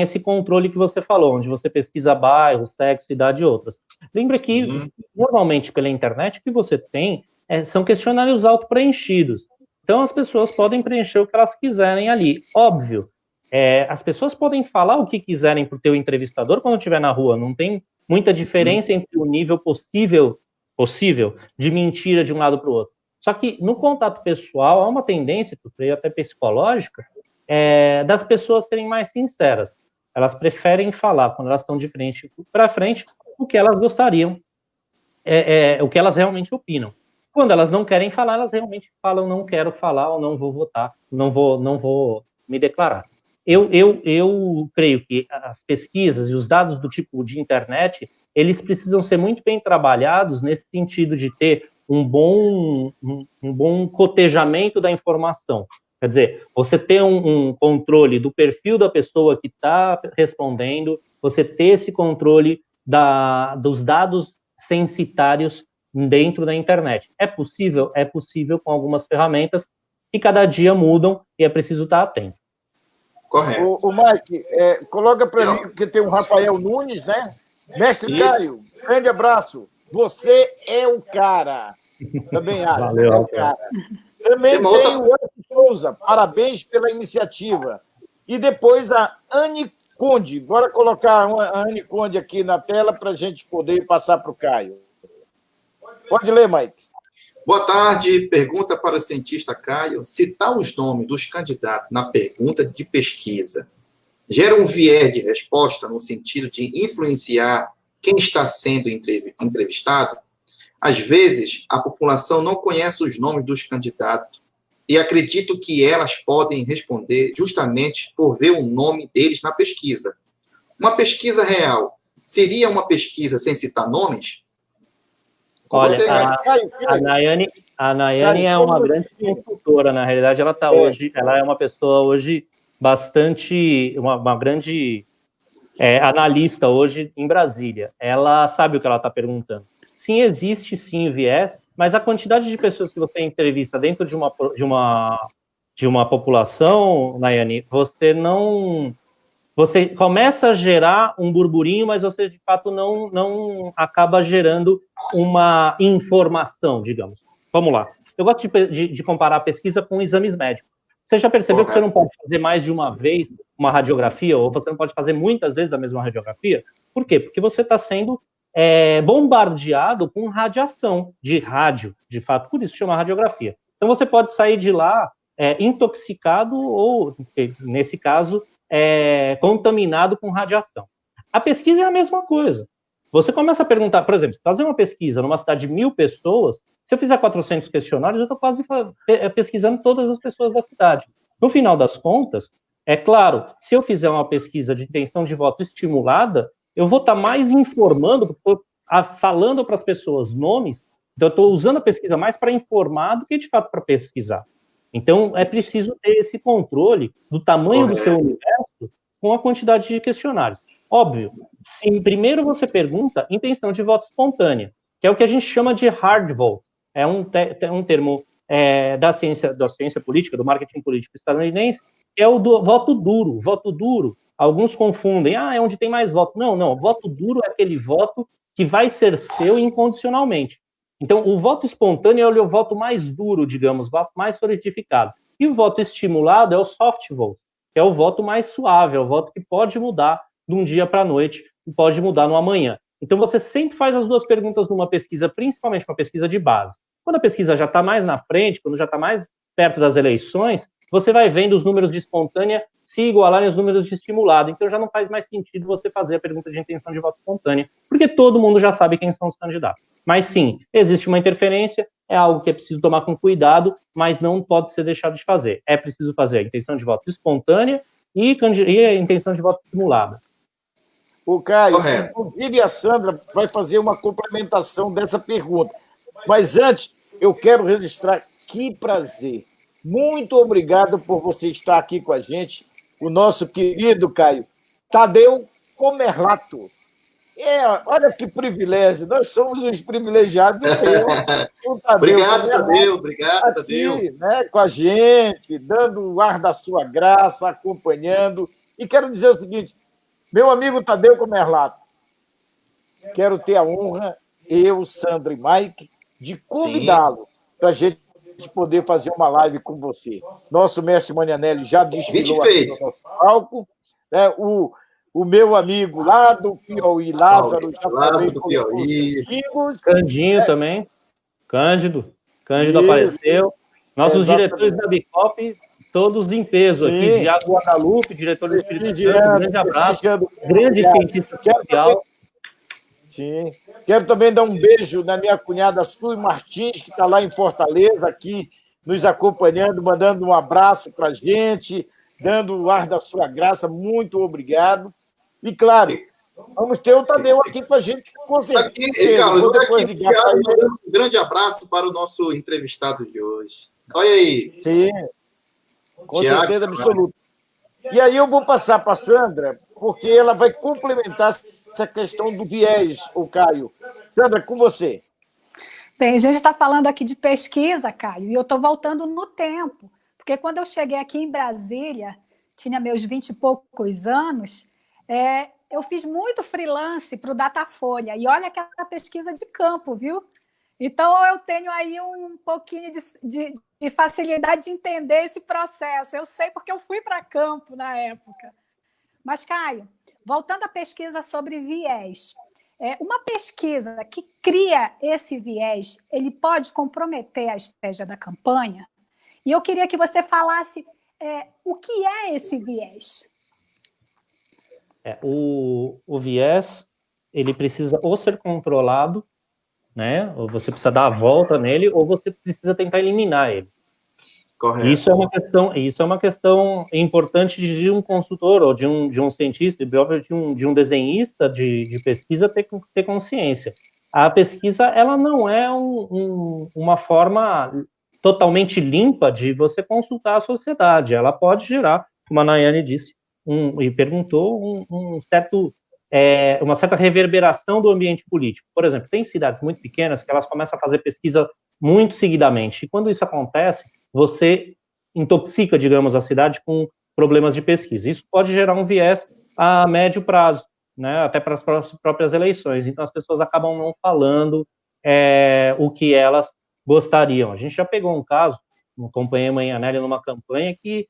esse controle que você falou, onde você pesquisa bairro, sexo, idade e outras. Lembra que, normalmente, pela internet, o que você tem são questionários auto-preenchidos. Então, as pessoas podem preencher o que elas quiserem ali. Óbvio, as pessoas podem falar o que quiserem para o teu entrevistador quando estiver na rua. Não tem muita diferença entre o nível possível de mentira de um lado para o outro. Só que, no contato pessoal, há uma tendência, que eu creio até psicológica, das pessoas serem mais sinceras. Elas preferem falar, quando elas estão de frente para frente, o que elas gostariam, o que elas realmente opinam. Quando elas não querem falar, elas realmente falam, não quero falar, ou não vou votar, não vou me declarar. Eu creio que as pesquisas e os dados do tipo de internet, eles precisam ser muito bem trabalhados nesse sentido de ter um bom cotejamento da informação. Quer dizer, você ter um controle do perfil da pessoa que está respondendo, você ter esse controle dos dados censitários dentro da internet. É possível? É possível com algumas ferramentas que cada dia mudam e é preciso estar atento. Correto. O Mike, coloca para mim, porque tem o Rafael Nunes, né? Mestre Caio, grande abraço. Você é o cara. Também acho. Valeu, é o cara. Também tem o Anderson Souza. Parabéns pela iniciativa. E depois a Anne Conde. Bora colocar a Anne Conde aqui na tela para a gente poder passar para o Caio. Pode ler, Mike. Boa tarde. Pergunta para o cientista Caio. Citar os nomes dos candidatos na pergunta de pesquisa gera um viés de resposta no sentido de influenciar quem está sendo entrevistado? Às vezes, a população não conhece os nomes dos candidatos e acredito que elas podem responder justamente por ver o nome deles na pesquisa. Uma pesquisa real seria uma pesquisa sem citar nomes? Olha, a Nayane é uma grande consultora, na realidade ela é uma pessoa hoje bastante, uma grande analista hoje em Brasília. Ela sabe o que ela está perguntando. sim, existe sim viés, mas a quantidade de pessoas que você entrevista dentro de uma população, Nayane, você começa a gerar um burburinho, mas você de fato não acaba gerando uma informação, digamos. Vamos lá. Eu gosto de comparar a pesquisa com exames médicos. Você já percebeu que você não pode fazer mais de uma vez uma radiografia, ou você não pode fazer muitas vezes a mesma radiografia? Por quê? Porque você está sendo bombardeado com radiação de rádio, de fato, por isso chama radiografia. Então você pode sair de lá intoxicado ou, nesse caso, contaminado com radiação. A pesquisa é a mesma coisa. Você começa a perguntar, por exemplo, fazer uma pesquisa numa cidade de 1.000 pessoas, se eu fizer 400 questionários, eu estou quase pesquisando todas as pessoas da cidade. No final das contas, é claro, se eu fizer uma pesquisa de intenção de voto estimulada, eu vou estar mais informando, falando para as pessoas nomes, então eu estou usando a pesquisa mais para informar do que, de fato, para pesquisar. Então, é preciso ter esse controle do tamanho do seu universo com a quantidade de questionários. Óbvio, se primeiro você pergunta intenção de voto espontânea, que é o que a gente chama de hard vote, é um termo da ciência política, do marketing político estadunidense, que é o do voto duro. Voto duro, alguns confundem, é onde tem mais voto. Não, voto duro é aquele voto que vai ser seu incondicionalmente. Então, o voto espontâneo é o voto mais duro, digamos, o voto mais solidificado. E o voto estimulado é o soft vote, que é o voto mais suave, é o voto que pode mudar de um dia para a noite, e pode mudar no amanhã. Então, você sempre faz as duas perguntas numa pesquisa, principalmente uma pesquisa de base. Quando a pesquisa já está mais na frente, quando já está mais perto das eleições, você vai vendo os números de espontânea se igualarem aos números de estimulado. Então, já não faz mais sentido você fazer a pergunta de intenção de voto espontânea, porque todo mundo já sabe quem são os candidatos. Mas, sim, existe uma interferência, é algo que é preciso tomar com cuidado, mas não pode ser deixado de fazer. É preciso fazer a intenção de voto espontânea e a intenção de voto estimulada. O Caio, inclusive a Sandra vai fazer uma complementação dessa pergunta. Mas antes, eu quero registrar que prazer. Muito obrigado por você estar aqui com a gente, o nosso querido Caio Tadeu Comerlato. Olha que privilégio, nós somos os privilegiados. Obrigado, Tadeu, obrigado, Tadeu. Né, com a gente, dando o ar da sua graça, acompanhando. E quero dizer o seguinte, meu amigo Tadeu Comerlato, quero ter a honra, eu, Sandra e Mike, de convidá-lo para a gente poder fazer uma live com você. Nosso mestre Manianelli já desfilou aqui no nosso palco. O meu amigo lá do Piauí, Lázaro, já falei do Piauí. Candinho também. Cândido apareceu. Nossos diretores da Bicop, todos em peso aqui. Diago Guadalupe, diretor do Espírito Santo, um grande abraço. Grande cientista social. Sim. Quero também dar um beijo na minha cunhada Sui Martins, que está lá em Fortaleza, aqui nos acompanhando, mandando um abraço para a gente, dando o ar da sua graça. Muito obrigado. E, claro, vamos ter o Tadeu aqui com a gente, com certeza. Aqui, Carlos, um grande abraço para o nosso entrevistado de hoje. Olha aí. Sim, com certeza absoluta. E aí eu vou passar para a Sandra, porque ela vai complementar essa questão do viés, o Caio. Sandra, com você. Bem, a gente está falando aqui de pesquisa, Caio, e eu estou voltando no tempo, porque quando eu cheguei aqui em Brasília, tinha meus 20 e poucos anos, eu fiz muito freelance para o Datafolha, e olha que é pesquisa de campo, viu? Então, eu tenho aí um pouquinho de facilidade de entender esse processo. Eu sei porque eu fui para campo na época. Mas, Caio, voltando à pesquisa sobre viés, uma pesquisa que cria esse viés, ele pode comprometer a estratégia da campanha? E eu queria que você falasse o que é esse viés. O viés, ele precisa ou ser controlado, né? Ou você precisa dar a volta nele, ou você precisa tentar eliminar ele. Correto. Isso é uma questão importante de um consultor, ou de um cientista, de um desenhista de pesquisa ter consciência. A pesquisa, ela não é uma forma totalmente limpa de você consultar a sociedade. Ela pode gerar, como a Nayane disse, e perguntou, um certo uma certa reverberação do ambiente político. Por exemplo, tem cidades muito pequenas que elas começam a fazer pesquisa muito seguidamente, e quando isso acontece, você intoxica, digamos, a cidade com problemas de pesquisa. Isso pode gerar um viés a médio prazo, né, até para as próprias eleições. Então, as pessoas acabam não falando o que elas gostariam. A gente já pegou um caso, acompanhei a Mãe Anélia numa campanha que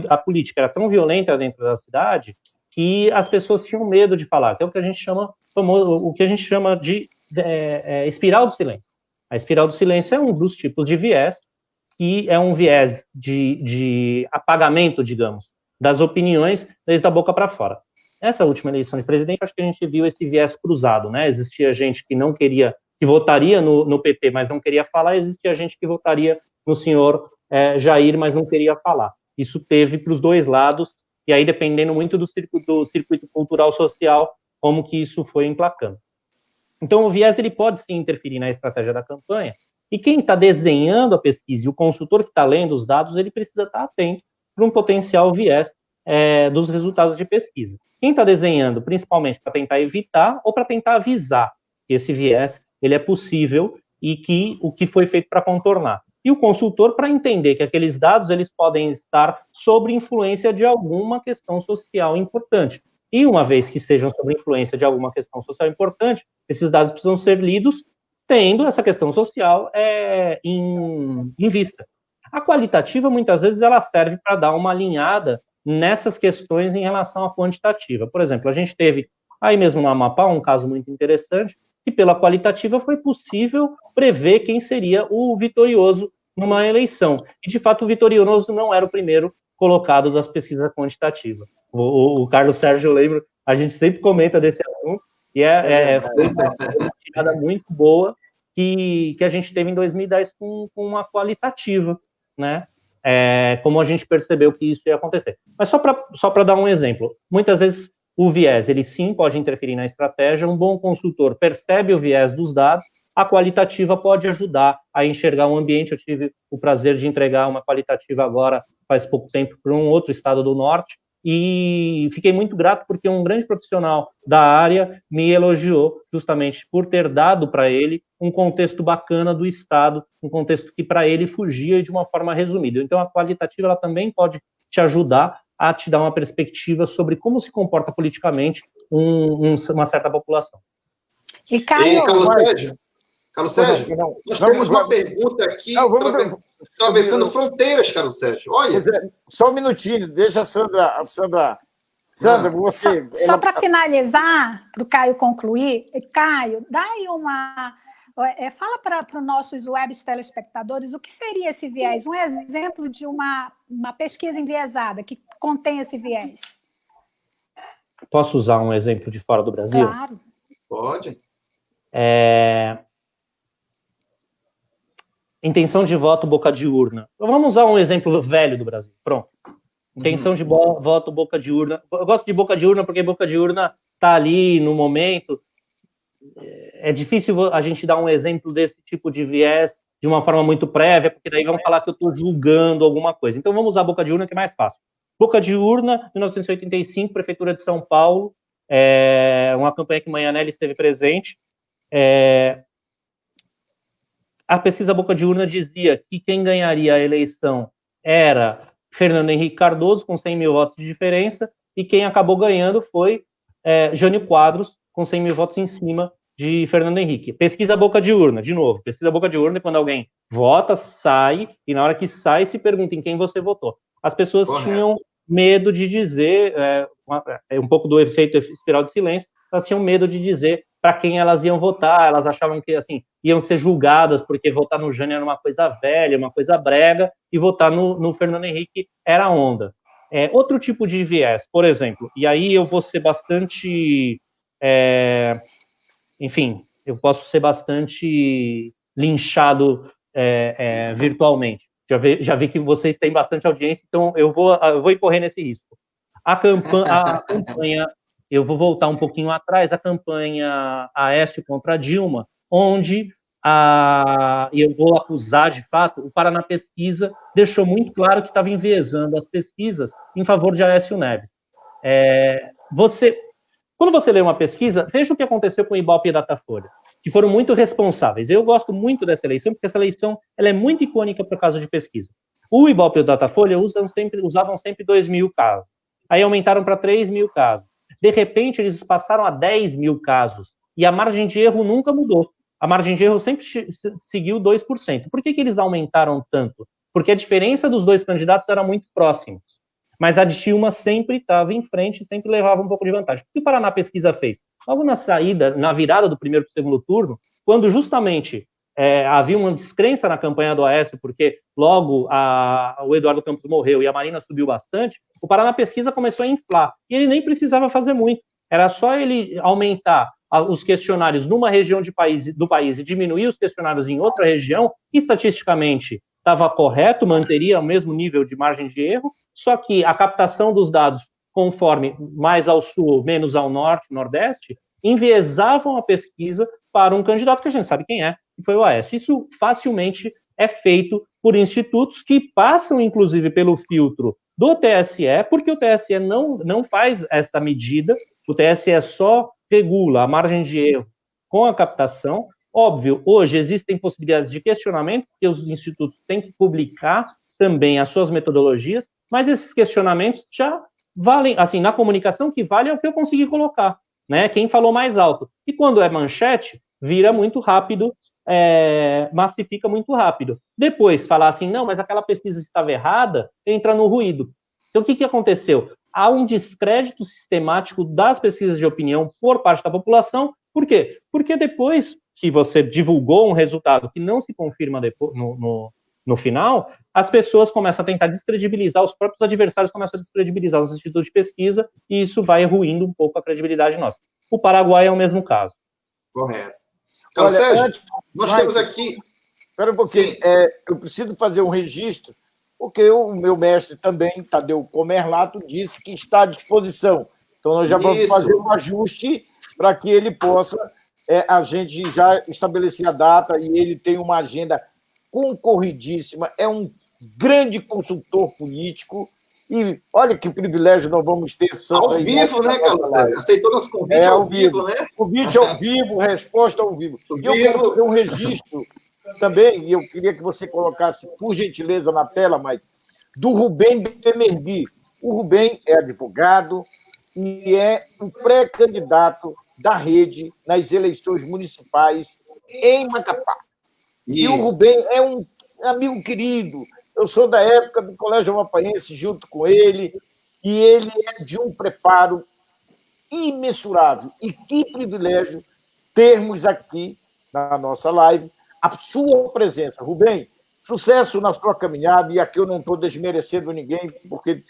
a política era tão violenta dentro da cidade que as pessoas tinham medo de falar, que é o que a gente chama de espiral do silêncio. A espiral do silêncio é um dos tipos de viés, que é um viés de apagamento, digamos, das opiniões desde a boca para fora. Nessa última eleição de presidente, acho que a gente viu esse viés cruzado, né? Existia gente que não queria, que votaria no PT, mas não queria falar, existia gente que votaria no senhor Jair, mas não queria falar. Isso teve para os dois lados, e aí dependendo muito do circuito cultural social, como que isso foi emplacando. Então, o viés ele pode sim interferir na estratégia da campanha, e quem está desenhando a pesquisa e o consultor que está lendo os dados, ele precisa estar atento para um potencial viés dos resultados de pesquisa. Quem está desenhando, principalmente para tentar evitar ou para tentar avisar que esse viés ele é possível e que o que foi feito para contornar. E o consultor para entender que aqueles dados eles podem estar sob influência de alguma questão social importante. E uma vez que estejam sob influência de alguma questão social importante, esses dados precisam ser lidos tendo essa questão social em vista. A qualitativa, muitas vezes, ela serve para dar uma alinhada nessas questões em relação à quantitativa. Por exemplo, a gente teve aí mesmo no Amapá um caso muito interessante, que pela qualitativa foi possível prever quem seria o vitorioso numa eleição. E, de fato, o vitorioso não era o primeiro colocado das pesquisas quantitativas. O Carlos Sérgio, eu lembro, a gente sempre comenta desse assunto, e foi uma tirada muito boa que a gente teve em 2010 com uma qualitativa, né? Como a gente percebeu que isso ia acontecer. Mas só para dar um exemplo, muitas vezes o viés, ele sim pode interferir na estratégia, um bom consultor percebe o viés dos dados, a qualitativa pode ajudar a enxergar um ambiente. Eu tive o prazer de entregar uma qualitativa agora, faz pouco tempo, para um outro estado do norte, e fiquei muito grato porque um grande profissional da área me elogiou justamente por ter dado para ele um contexto bacana do Estado, um contexto que para ele fugia de uma forma resumida. Então a qualitativa ela também pode te ajudar a te dar uma perspectiva sobre como se comporta politicamente uma certa população. E Carlos Sérgio, nós temos uma pergunta aqui atravessando fronteiras, Carlos Sérgio. Olha. Só um minutinho, deixa a Sandra, você... Só para finalizar, para o Caio concluir, Caio, dá aí fala para os nossos web telespectadores o que seria esse viés, um exemplo de uma pesquisa enviesada que contém esse viés. Posso usar um exemplo de fora do Brasil? Claro. Pode. Intenção de voto, boca de urna. Vamos usar um exemplo velho do Brasil. Pronto. Intenção de voto, boca de urna. Eu gosto de boca de urna porque boca de urna está ali no momento. É difícil a gente dar um exemplo desse tipo de viés de uma forma muito prévia, porque daí vão falar que eu estou julgando alguma coisa. Então vamos usar boca de urna, que é mais fácil. Boca de urna, 1985, Prefeitura de São Paulo, uma campanha que Mãe Anélia esteve presente. A pesquisa boca de urna dizia que quem ganharia a eleição era Fernando Henrique Cardoso, com 100 mil votos de diferença, e quem acabou ganhando foi Jânio Quadros, com 100 mil votos em cima de Fernando Henrique. Pesquisa boca de urna, de novo. Pesquisa boca de urna é quando alguém vota, sai, e na hora que sai se pergunta em quem você votou. As pessoas tinham medo de dizer, um pouco do efeito espiral de silêncio, elas tinham medo de dizer para quem elas iam votar, elas achavam que assim iam ser julgadas porque votar no Jânio era uma coisa velha, uma coisa brega, e votar no Fernando Henrique era onda. Outro tipo de viés, por exemplo, e aí eu vou ser bastante, enfim, eu posso ser bastante linchado virtualmente. Já vi que vocês têm bastante audiência, então eu vou incorrer nesse risco. A campanha, eu vou voltar um pouquinho atrás, a campanha Aécio contra Dilma, onde, e eu vou acusar de fato, o Paraná Pesquisa deixou muito claro que estava enviesando as pesquisas em favor de Aécio Neves. Quando você lê uma pesquisa, veja o que aconteceu com o Ibope e Datafolha, que foram muito responsáveis. Eu gosto muito dessa eleição, porque essa eleição ela é muito icônica por causa de pesquisa. O Ibope e o Datafolha usavam sempre 2.000 casos. Aí aumentaram para 3.000 casos. De repente, eles passaram a 10.000 casos. E a margem de erro nunca mudou. A margem de erro sempre seguiu 2%. Por que eles aumentaram tanto? Porque a diferença dos dois candidatos era muito próxima. Mas a de Dilma sempre estava em frente e sempre levava um pouco de vantagem. O que o Paraná Pesquisa fez? Logo na saída, na virada do primeiro para o segundo turno, quando justamente havia uma descrença na campanha do Aécio, porque logo o Eduardo Campos morreu e a Marina subiu bastante, o Paraná Pesquisa começou a inflar. E ele nem precisava fazer muito. Era só ele aumentar os questionários numa região do país e diminuir os questionários em outra região, estatisticamente estava correto, manteria o mesmo nível de margem de erro, só que a captação dos dados, conforme mais ao sul, menos ao norte, nordeste, enviesavam a pesquisa para um candidato que a gente sabe quem é, que foi o Aécio. Isso facilmente é feito por institutos que passam, inclusive, pelo filtro do TSE, porque o TSE não faz essa medida, o TSE só regula a margem de erro com a captação. Óbvio, hoje existem possibilidades de questionamento, porque os institutos têm que publicar também as suas metodologias, mas esses questionamentos já valem, assim, na comunicação, que vale é o que eu consegui colocar, né? Quem falou mais alto. E quando é manchete, vira muito rápido, massifica muito rápido. Depois, falar assim, não, mas aquela pesquisa estava errada, entra no ruído. Então, o que aconteceu? Há um descrédito sistemático das pesquisas de opinião por parte da população. Por quê? Porque depois que você divulgou um resultado que não se confirma depois, no final, as pessoas começam a tentar descredibilizar, os próprios adversários começam a descredibilizar os institutos de pesquisa, e isso vai ruindo um pouco a credibilidade nossa. O Paraguai é o mesmo caso. Correto. Carlos Sérgio, nós temos aqui... Espera um pouquinho, eu preciso fazer um registro, porque o meu mestre também, Tadeu Comerlato, disse que está à disposição. Então, nós já vamos fazer um ajuste para que ele possa, a gente já estabelecer a data, e ele tem uma agenda concorridíssima, é um grande consultor político, e olha que privilégio nós vamos ter. Ao vivo, né, Carlos Sérgio? Aceitou nosso convite ao vivo, né? Convite ao vivo, resposta ao vivo. E eu quero fazer um registro também, e eu queria que você colocasse, por gentileza, na tela, Mike, do Rubem Bemergui. O Rubem é advogado e é um pré-candidato da rede nas eleições municipais em Macapá. Isso. E o Rubem é um amigo querido. Eu sou da época do Colégio Amapaense, junto com ele, e ele é de um preparo imensurável. E que privilégio termos aqui na nossa live a sua presença. Rubem, sucesso na sua caminhada, e aqui eu não estou desmerecendo ninguém, porque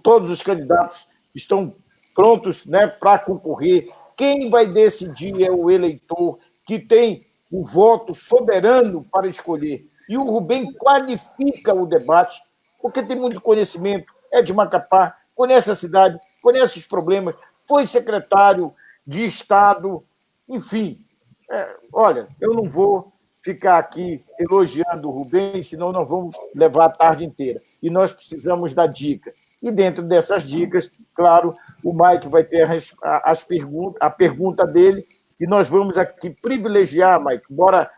todos os candidatos estão prontos, né, para concorrer. Quem vai decidir é o eleitor, que tem o voto soberano para escolher. E o Rubem qualifica o debate, porque tem muito conhecimento, é de Macapá, conhece a cidade, conhece os problemas, foi secretário de Estado, enfim. Olha, eu não vou ficar aqui elogiando o Rubem, senão nós vamos levar a tarde inteira. E nós precisamos da dica. E dentro dessas dicas, claro, o Mike vai ter a pergunta dele, e nós vamos aqui privilegiar, Mike, bora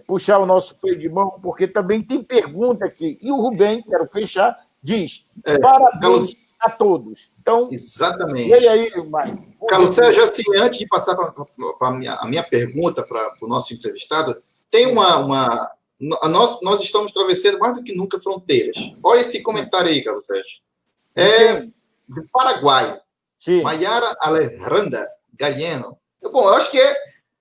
puxar o nosso freio de mão, porque também tem pergunta aqui. E o Rubem, quero fechar, diz, parabéns a todos. Então, exatamente. E aí, Mike? Carlos Sérgio, assim, antes de passar para a minha pergunta para o nosso entrevistado, tem nós estamos atravessando mais do que nunca fronteiras. Olha esse comentário aí, Carlos Sérgio. Do Paraguai. Sim. Mayara Alejandra Galeno. Bom, eu acho que é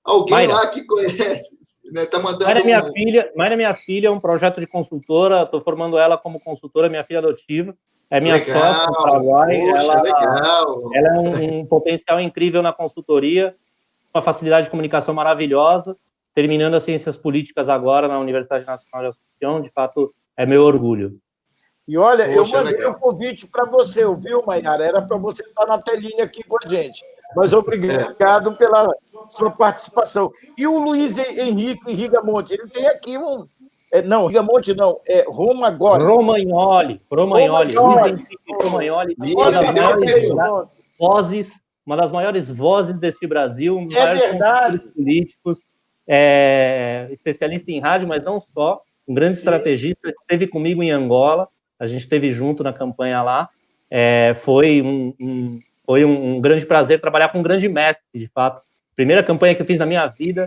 alguém Mayra lá que conhece, né? Tá mandando. Mayra, minha filha, é um projeto de consultora. Estou formando ela como consultora, minha filha adotiva. É minha sócia no Paraguai. Poxa, legal. Ela é um potencial incrível na consultoria, uma facilidade de comunicação maravilhosa. Terminando as ciências políticas agora na Universidade Nacional de Assunção, de fato, é meu orgulho. E olha, eu mandei um convite para você, viu, Mayara? Era para você estar na telinha aqui com a gente. Mas obrigado pela sua participação. E o Luiz Henrique Rigamonte, ele tem aqui um... não, Rigamonte não, é Romagnoli. Romagnoli. Luiz Henrique Romagnoli. Vozes uma das maiores vozes deste Brasil, um dos maiores verdade. políticos, especialista em rádio, mas não só, um grande estrategista, esteve comigo em Angola, a gente esteve junto na campanha lá, foi um grande prazer trabalhar com um grande mestre, de fato. Primeira campanha que eu fiz na minha vida,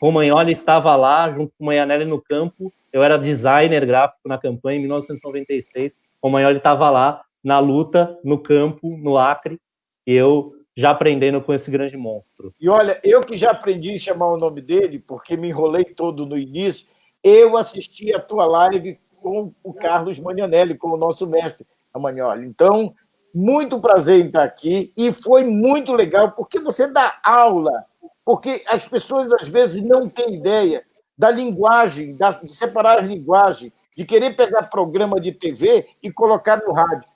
Romagnoli estava lá, junto com o Maianelli no campo, eu era designer gráfico na campanha em 1996, Romagnoli estava lá, na luta, no campo, no Acre, e eu já aprendendo com esse grande monstro. E olha, eu que já aprendi a chamar o nome dele, porque me enrolei todo no início, eu assisti a tua live com o Carlos Magnanelli, com o nosso mestre Romagnoli. Então, muito prazer em estar aqui, e foi muito legal, porque você dá aula, porque as pessoas às vezes não têm ideia da linguagem, de separar as linguagens, de querer pegar programa de TV e colocar no rádio.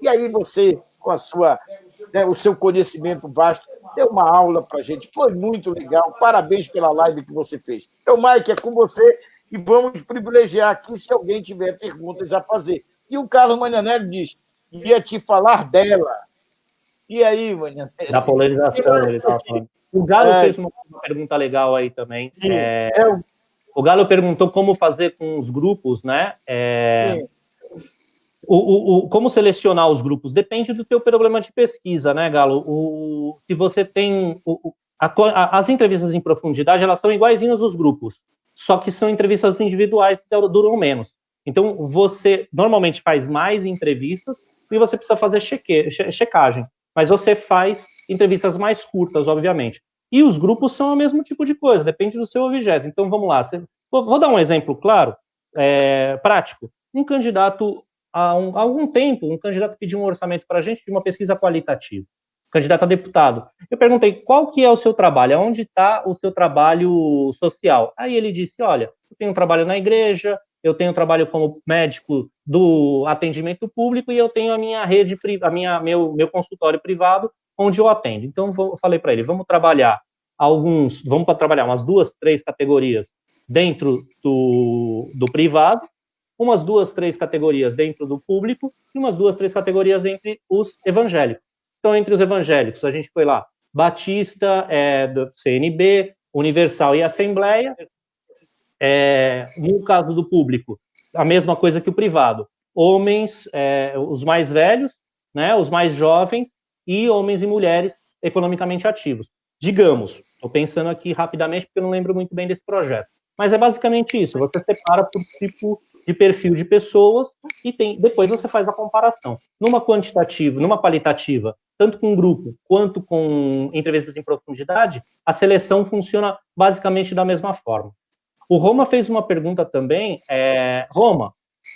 E aí você, com o seu conhecimento vasto, deu uma aula para a gente. Foi muito legal. Parabéns pela live que você fez. Então, Mike, é com você e vamos privilegiar aqui se alguém tiver perguntas a fazer. E o Carlos Magnanelli diz, ia te falar dela. E aí, Magnanelli? Da polarização, ele estava falando. O Galo fez uma pergunta legal aí também. O Galo perguntou como fazer com os grupos, né? Como selecionar os grupos? Depende do teu problema de pesquisa, né, Galo? Se você tem... as entrevistas em profundidade, elas são iguaizinhas aos grupos, só que são entrevistas individuais que duram menos. Então, você normalmente faz mais entrevistas e você precisa fazer checagem. Mas você faz entrevistas mais curtas, obviamente. E os grupos são o mesmo tipo de coisa, depende do seu objeto. Então, vamos lá. Vou dar um exemplo claro, prático. Um candidato... Há algum tempo, um candidato pediu um orçamento para a gente de uma pesquisa qualitativa, candidato a deputado. Eu perguntei, qual que é o seu trabalho? Onde está o seu trabalho social? Aí ele disse, olha, eu tenho um trabalho na igreja, eu tenho um trabalho como médico do atendimento público e eu tenho a minha rede, meu consultório privado, onde eu atendo. Então, eu falei para ele, vamos trabalhar umas 2, 3 categorias dentro do privado, umas 2, 3 categorias dentro do público e umas 2, 3 categorias entre os evangélicos. Então, entre os evangélicos, a gente foi lá, Batista, do CNB, Universal e Assembleia. No caso do público, a mesma coisa que o privado. Homens, os mais velhos, né, os mais jovens e homens e mulheres economicamente ativos. Digamos, estou pensando aqui rapidamente porque eu não lembro muito bem desse projeto, mas é basicamente isso, você separa por tipo de perfil de pessoas e depois você faz a comparação. Numa quantitativa, numa qualitativa, tanto com grupo quanto com entrevistas em profundidade, a seleção funciona basicamente da mesma forma. O Roma fez uma pergunta também, Roma,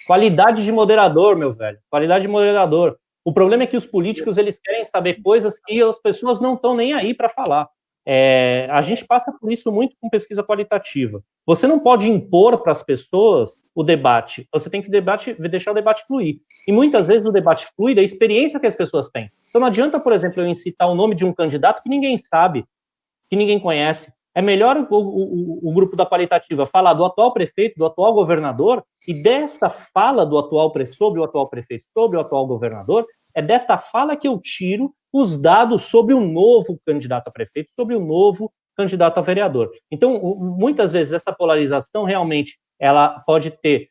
qualidade de moderador, meu velho, qualidade de moderador. O problema é que os políticos, eles querem saber coisas que as pessoas não estão nem aí para falar. A gente passa por isso muito com pesquisa qualitativa. Você não pode impor para as pessoas o debate, você tem que deixar o debate fluir. E muitas vezes o debate flui da experiência que as pessoas têm. Então não adianta, por exemplo, eu incitar o nome de um candidato que ninguém sabe, que ninguém conhece. É melhor o grupo da qualitativa falar do atual prefeito, do atual governador, e dessa fala do atual prefeito, sobre o atual prefeito, sobre o atual governador, é desta fala que eu tiro os dados sobre o novo candidato a prefeito, sobre o novo candidato a vereador. Então, muitas vezes, essa polarização realmente ela pode ter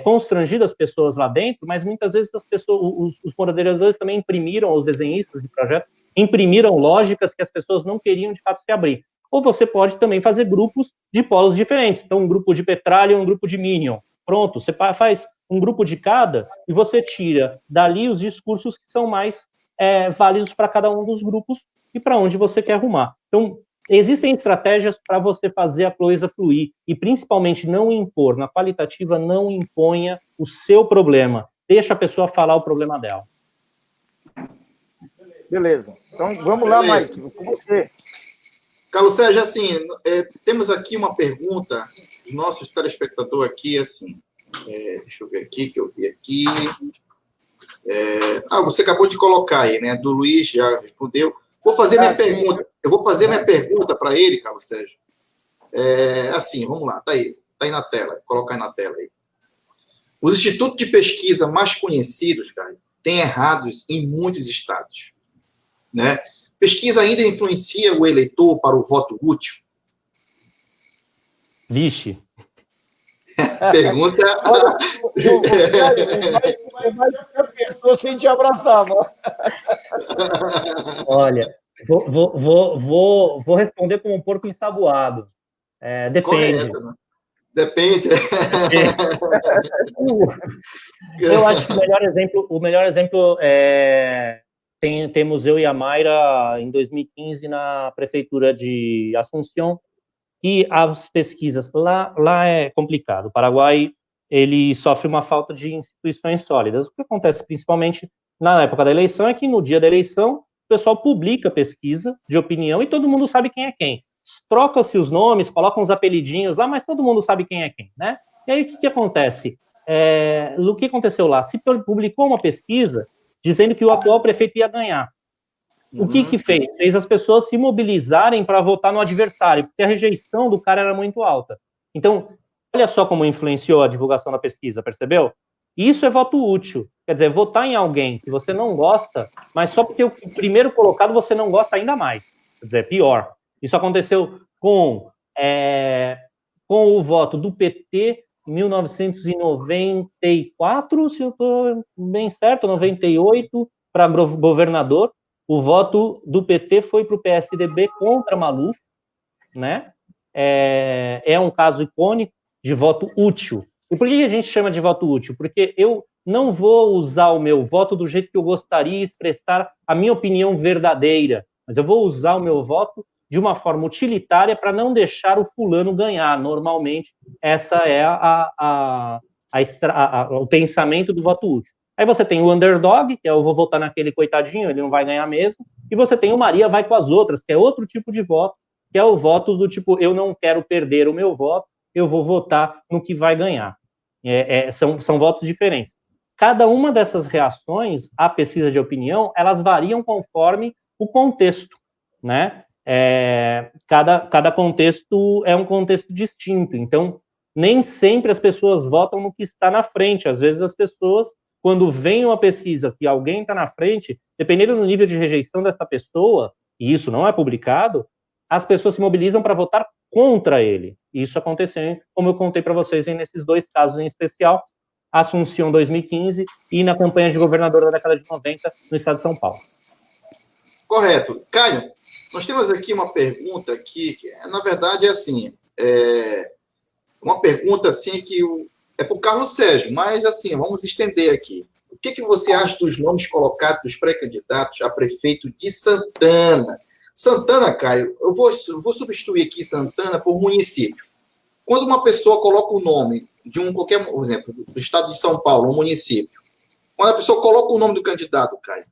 constrangido as pessoas lá dentro, mas muitas vezes as pessoas, os moderadores também imprimiram, os desenhistas de projeto, imprimiram lógicas que as pessoas não queriam, de fato, se abrir. Ou você pode também fazer grupos de polos diferentes. Então, um grupo de Petralha e um grupo de Minion. Pronto, você faz um grupo de cada e você tira dali os discursos que são mais válidos para cada um dos grupos e para onde você quer arrumar. Então, existem estratégias para você fazer a coisa fluir e, principalmente, não impor. Na qualitativa, não imponha o seu problema. Deixa a pessoa falar o problema dela. Beleza. Então, vamos lá, Mike, com você. Carlos Sérgio, assim, temos aqui uma pergunta do nosso telespectador aqui, assim, deixa eu ver aqui, que eu vi aqui. Você acabou de colocar aí, né? Do Luiz, já respondeu. Vou fazer minha pergunta. Eu vou fazer minha pergunta para ele, Carlos Sérgio. Assim, vamos lá, tá aí na tela, vou colocar aí na tela aí. Os institutos de pesquisa mais conhecidos, cara, têm errados em muitos estados, né? Pesquisa ainda influencia o eleitor para o voto útil? Vixe. Pergunta... Olha, o mais apertou sem te abraçar, mano. Olha, vou responder como um porco ensaboado. Depende. Correto, né? Depende. Eu acho que o melhor exemplo temos eu e a Mayra em 2015 na prefeitura de Assunção, e as pesquisas lá é complicado. O Paraguai ele sofre uma falta de instituições sólidas. O que acontece principalmente na época da eleição é que no dia da eleição o pessoal publica pesquisa de opinião e todo mundo sabe quem é quem. Troca-se os nomes, colocam uns apelidinhos lá, mas todo mundo sabe quem é quem, né? E aí o que acontece? O que aconteceu lá? Se publicou uma pesquisa dizendo que o atual prefeito ia ganhar. O que fez? Fez as pessoas se mobilizarem para votar no adversário, porque a rejeição do cara era muito alta. Então, olha só como influenciou a divulgação da pesquisa, percebeu? Isso é voto útil. Quer dizer, votar em alguém que você não gosta, mas só porque o primeiro colocado você não gosta ainda mais. Quer dizer, pior. Isso aconteceu com o voto do PT em 1994, se eu estou bem certo, 98, para governador. O voto do PT foi para o PSDB contra Maluf, né? É um caso icônico de voto útil. E por que a gente chama de voto útil? Porque eu não vou usar o meu voto do jeito que eu gostaria de expressar a minha opinião verdadeira, mas eu vou usar o meu voto de uma forma utilitária para não deixar o fulano ganhar. Normalmente, essa é o pensamento do voto útil. Aí você tem o underdog, que é eu vou votar naquele coitadinho, ele não vai ganhar mesmo, e você tem o Maria vai com as outras, que é outro tipo de voto, que é o voto do tipo, eu não quero perder o meu voto, eu vou votar no que vai ganhar. São votos diferentes. Cada uma dessas reações à pesquisa de opinião, elas variam conforme o contexto, né? Cada contexto é um contexto distinto, então nem sempre as pessoas votam no que está na frente. Às vezes as pessoas, quando vem uma pesquisa que alguém está na frente, dependendo do nível de rejeição dessa pessoa, e isso não é publicado, as pessoas se mobilizam para votar contra ele. Isso aconteceu, como eu contei para vocês, nesses dois casos em especial, Assunção 2015 e na campanha de governador da década de 90 no estado de São Paulo. Correto. Caio, nós temos aqui uma pergunta aqui, que na verdade é assim, uma pergunta assim que é para o Carlos Sérgio, mas assim, vamos estender aqui. O que você acha dos nomes colocados dos pré-candidatos a prefeito de Santana? Santana, Caio, eu vou substituir aqui Santana por município. Quando uma pessoa coloca o nome de qualquer exemplo, do estado de São Paulo, um município, quando a pessoa coloca o nome do candidato, Caio,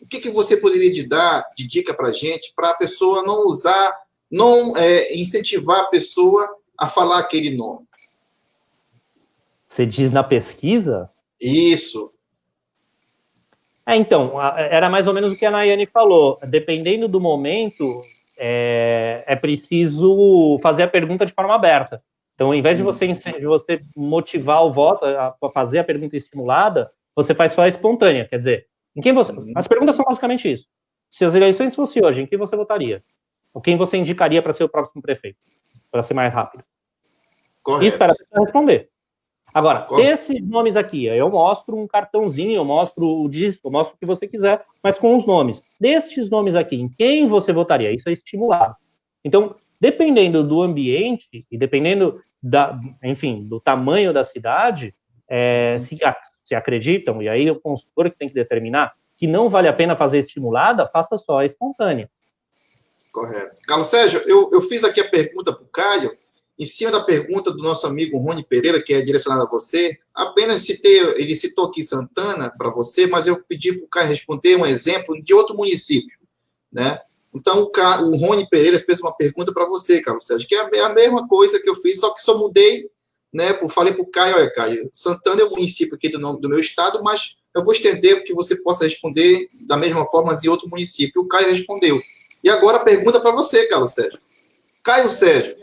o que você poderia dar de dica para a gente, para a pessoa não usar, incentivar a pessoa a falar aquele nome? Você diz na pesquisa? Isso. Então, era mais ou menos o que a Nayane falou. Dependendo do momento, é preciso fazer a pergunta de forma aberta. Então, ao invés de você motivar o voto, a fazer a pergunta estimulada, você faz só a espontânea. Quer dizer, em quem você... As perguntas são basicamente isso. Se as eleições fossem hoje, em quem você votaria? Ou quem você indicaria para ser o próximo prefeito? Para ser mais rápido. Correto. Isso para a pessoa responder. Agora, esses nomes aqui, eu mostro um cartãozinho, eu mostro o disco, eu mostro o que você quiser, mas com os nomes. Destes nomes aqui, em quem você votaria? Isso é estimulado. Então, dependendo do ambiente e dependendo, do tamanho da cidade, se acreditam, e aí o consultor que tem que determinar que não vale a pena fazer estimulada, faça só a espontânea. Correto. Carlos Sérgio, eu fiz aqui a pergunta para o Caio, em cima da pergunta do nosso amigo Rony Pereira, que é direcionada a você. Apenas ele citou aqui Santana para você, mas eu pedi para o Caio responder um exemplo de outro município, né? Então, o Rony Pereira fez uma pergunta para você, Carlos Sérgio, que é a mesma coisa que eu fiz, só que só mudei, né? Falei para o Caio, olha, Caio, Santana é um município aqui do meu estado, mas eu vou estender para que você possa responder da mesma forma de outro município. O Caio respondeu. E agora a pergunta para você, Carlos Sérgio. Caio Sérgio,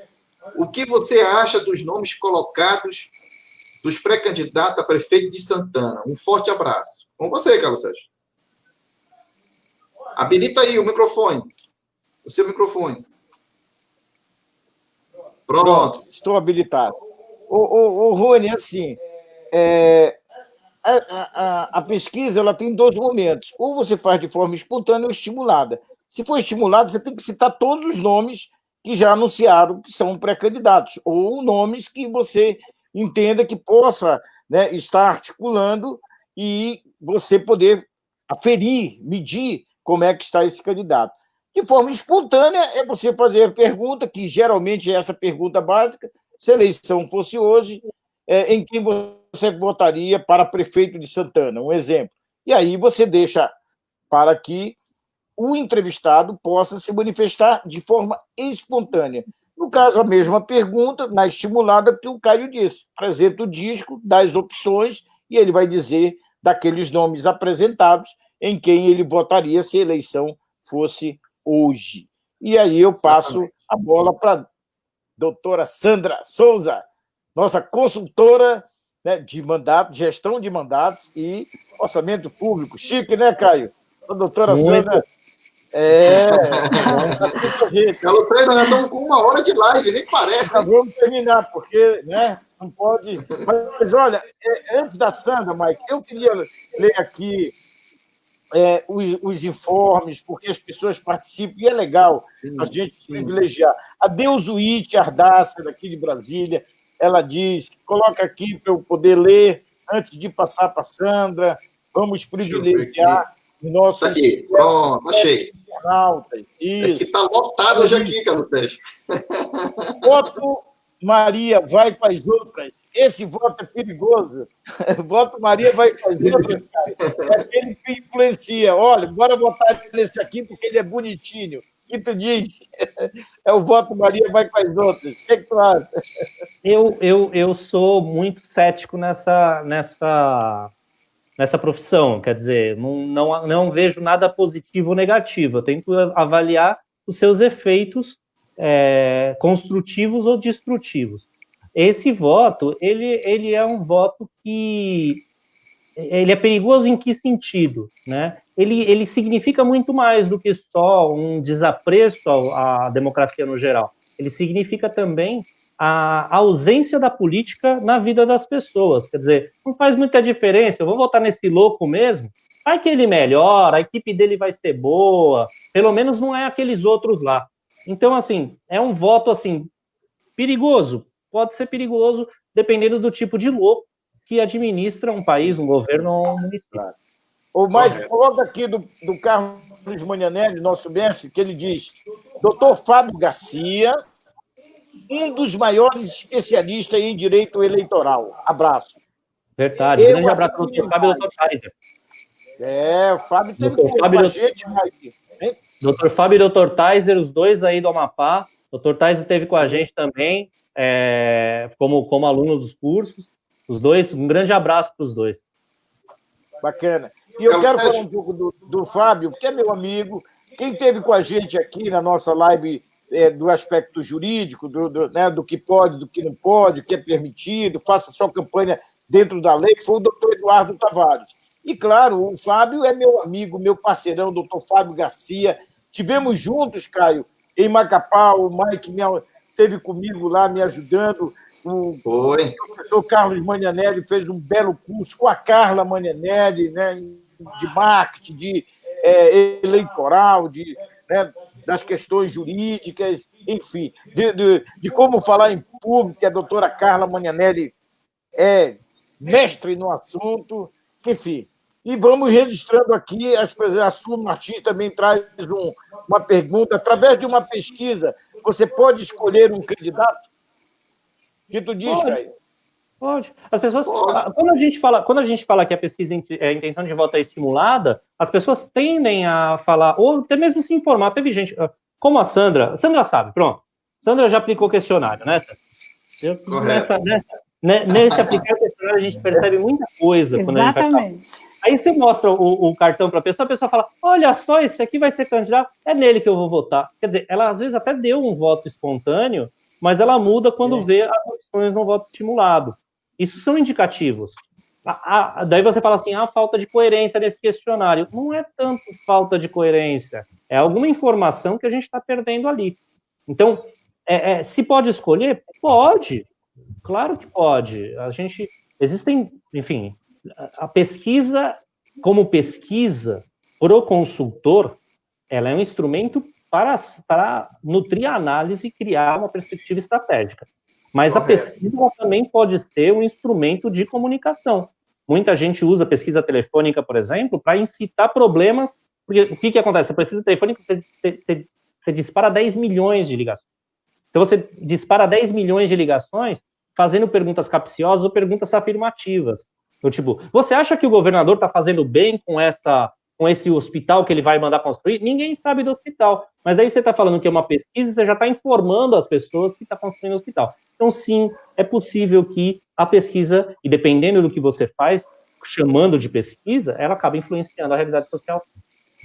o que você acha dos nomes colocados dos pré-candidatos a prefeito de Santana? Um forte abraço. Com você, Carlos Sérgio. Habilita aí o microfone. O seu microfone. Pronto. Estou habilitado. Rony, assim, a pesquisa ela tem dois momentos. Ou você faz de forma espontânea ou estimulada. Se for estimulado, você tem que citar todos os nomes que já anunciaram que são pré-candidatos, ou nomes que você entenda que possa, né, estar articulando e você poder aferir, medir como é que está esse candidato. De forma espontânea, é você fazer a pergunta, que geralmente é essa pergunta básica: se a eleição fosse hoje, em quem você votaria para prefeito de Santana? Um exemplo. E aí você deixa para que o entrevistado possa se manifestar de forma espontânea. No caso, a mesma pergunta, na estimulada, que o Caio disse: apresenta o disco das opções e ele vai dizer daqueles nomes apresentados em quem ele votaria se a eleição fosse hoje. E aí eu passo a bola para a doutora Sandra Souza, nossa consultora, né, de mandatos, gestão de mandatos e orçamento público. Chique, né, Caio? A doutora Sandra... Carlos Sérgio, nós estamos com 1 hora de live, nem parece. Já vamos terminar, porque, né, não pode... Mas, olha, antes da Sandra, Mike, eu queria ler aqui os informes, porque as pessoas participam, e é legal a gente se privilegiar. A Deusuíte Ardácia, daqui de Brasília, ela diz, coloca aqui para eu poder ler, antes de passar para a Sandra, vamos privilegiar os nossos... Tá aqui, pronto, achei. Isso. Está lotado hoje aqui, Carlos Sérgio. Voto Maria vai para as outras. Esse voto é perigoso. Voto Maria vai para as outras. É aquele que influencia. Olha, bora votar nesse aqui porque ele é bonitinho. O que tu diz? É o voto Maria vai para as outras. O que tu acha? Eu sou muito cético nessa profissão. Quer dizer, não vejo nada positivo ou negativo. Eu tento avaliar os seus efeitos construtivos ou destrutivos. Esse voto, ele é um voto que... Ele é perigoso em que sentido? Né? Ele significa muito mais do que só um desapreço à democracia no geral. Ele significa também a ausência da política na vida das pessoas. Quer dizer, não faz muita diferença, eu vou votar nesse louco mesmo, vai que ele melhora, a equipe dele vai ser boa, pelo menos não é aqueles outros lá. Então, assim, é um voto, assim, perigoso. Pode ser perigoso dependendo do tipo de louco que administra um país, um governo ou um município. O Mike, coloca aqui do Carlos Magnanelli, nosso mestre, que ele diz: Dr. Fábio Garcia, um dos maiores especialistas em direito eleitoral. Abraço. Verdade. Grande abraço para o Dr. Fábio e Dr. Taiser. O Fábio teve com a gente, Mike. Dr. Fábio e Dr. Taiser, os dois aí do Amapá. Dr. Taiser esteve com a gente também, como aluno dos cursos. Os dois, um grande abraço para os dois. Bacana. E eu quero falar um pouco do Fábio, que é meu amigo. Quem esteve com a gente aqui na nossa live do aspecto jurídico, do que pode, do que não pode, o que é permitido, faça sua campanha dentro da lei, foi o doutor Eduardo Tavares. E, claro, o Fábio é meu amigo, meu parceirão, doutor Fábio Garcia. Tivemos juntos, Caio, em Macapá, o Mike esteve comigo lá me ajudando. O professor Carlos Magnanelli fez um belo curso com a Carla Magnanelli, né, de marketing, de eleitoral, das questões jurídicas, enfim, de como falar em público, que a doutora Carla Magnanelli é mestre no assunto, enfim. E vamos registrando aqui, a Su Martins também traz uma pergunta. Através de uma pesquisa, você pode escolher um candidato? O que tu diz, Caio? Pode. As pessoas, quando a gente fala que a pesquisa a intenção de voto é estimulada, as pessoas tendem a falar, ou até mesmo se informar. Teve gente, como a Sandra sabe, pronto. Sandra já aplicou questionário, né? Nesse aplicar questionário a gente percebe muita coisa. Quando a gente vai aí você mostra o cartão para a pessoa fala, olha só, esse aqui vai ser candidato, é nele que eu vou votar. Quer dizer, ela às vezes até deu um voto espontâneo, mas ela muda quando vê as opções no voto estimulado. Isso são indicativos. Daí você fala assim, falta de coerência nesse questionário. Não é tanto falta de coerência, é alguma informação que a gente está perdendo ali. Então, se pode escolher? Pode, claro que pode. Existem, enfim, a pesquisa, como pesquisa, pro consultor, ela é um instrumento para nutrir a análise e criar uma perspectiva estratégica. Mas a pesquisa também pode ser um instrumento de comunicação. Muita gente usa a pesquisa telefônica, por exemplo, para incitar problemas. Porque o que acontece? A pesquisa telefônica, você dispara 10 milhões de ligações. Então, você dispara 10 milhões de ligações fazendo perguntas capciosas ou perguntas afirmativas. Então, tipo, você acha que o governador está fazendo bem com esse hospital que ele vai mandar construir? Ninguém sabe do hospital. Mas daí você está falando que é uma pesquisa, você já está informando as pessoas que está construindo o hospital. Então, sim, é possível que a pesquisa, e dependendo do que você faz, chamando de pesquisa, ela acaba influenciando a realidade social.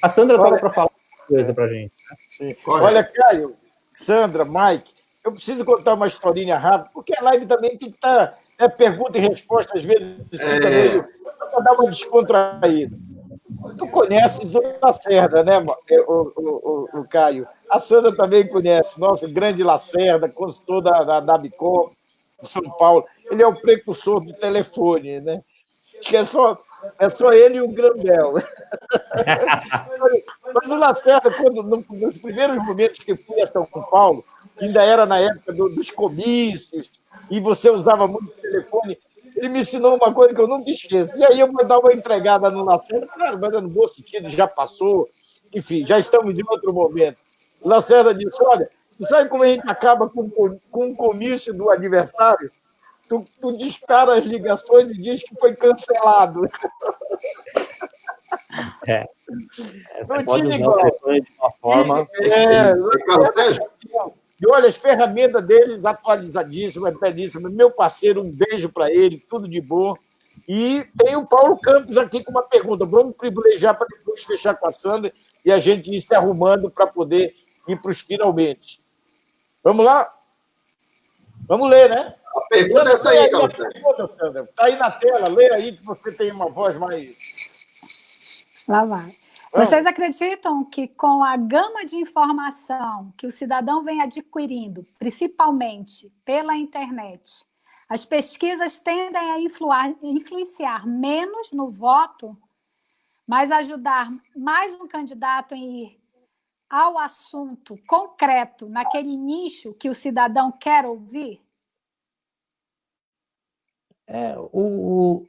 A Sandra estava para falar uma coisa para a gente. Né? Olha, Caio, Sandra, Mike, eu preciso contar uma historinha rápida, porque a live também tem que estar pergunta e resposta, às vezes fica meio para dar uma descontraída. Tu conheces o Lacerda, né, o Caio? A Sandra também conhece, nossa, grande Lacerda, consultor da Bicom, de São Paulo. Ele é o precursor do telefone, né? Acho que é só ele e o Grambel. Mas o Lacerda, nos primeiros momentos que eu fui a São Paulo, ainda era na época dos comícios, e você usava muito o telefone, ele me ensinou uma coisa que eu nunca esqueço. E aí eu vou dar uma entregada no Lacerda, claro, mas é no bom sentido, já passou, enfim, já estamos em outro momento. O Lacerda disse, olha, tu sabe como a gente acaba com um comício do aniversário? Tu dispara as ligações e diz que foi cancelado. Não tinha igual. De uma forma... E olha, as ferramentas deles atualizadíssimas, belíssimas. Meu parceiro, um beijo para ele, tudo de bom. E tem o Paulo Campos aqui com uma pergunta. Vamos privilegiar para depois fechar com a Sandra e a gente ir se arrumando para poder ir para os finalmente. Vamos lá? Vamos ler, né? A pergunta é essa aí, Carlos. Está aí na tela, lê aí que você tem uma voz mais... Lá vai. Vocês acreditam que com a gama de informação que o cidadão vem adquirindo, principalmente pela internet, as pesquisas tendem a influenciar menos no voto, mas ajudar mais um candidato em ir ao assunto concreto, naquele nicho que o cidadão quer ouvir?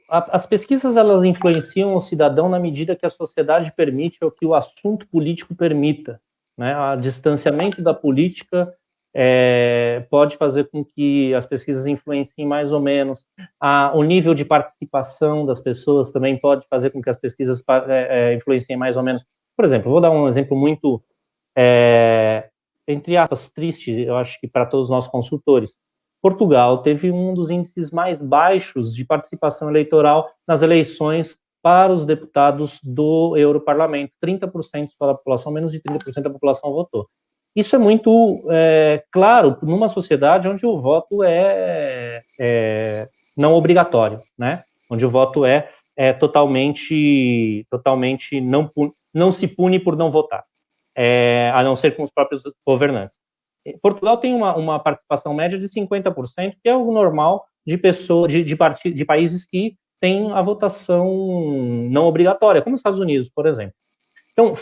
As pesquisas elas influenciam o cidadão na medida que a sociedade permite ou que o assunto político permita, né? O distanciamento da política pode fazer com que as pesquisas influenciem mais ou menos. O nível de participação das pessoas também pode fazer com que as pesquisas influenciem mais ou menos. Por exemplo, vou dar um exemplo muito, entre aspas, triste, eu acho que para todos nós consultores. Portugal teve um dos índices mais baixos de participação eleitoral nas eleições para os deputados do Europarlamento. 30% da população, menos de 30% da população votou. Isso é muito claro numa sociedade onde o voto é não obrigatório, né? Onde o voto é totalmente não se pune por não votar, a não ser com os próprios governantes. Portugal tem uma participação média de 50%, que é o normal de pessoas, de países que têm a votação não obrigatória, como os Estados Unidos, por exemplo. Então,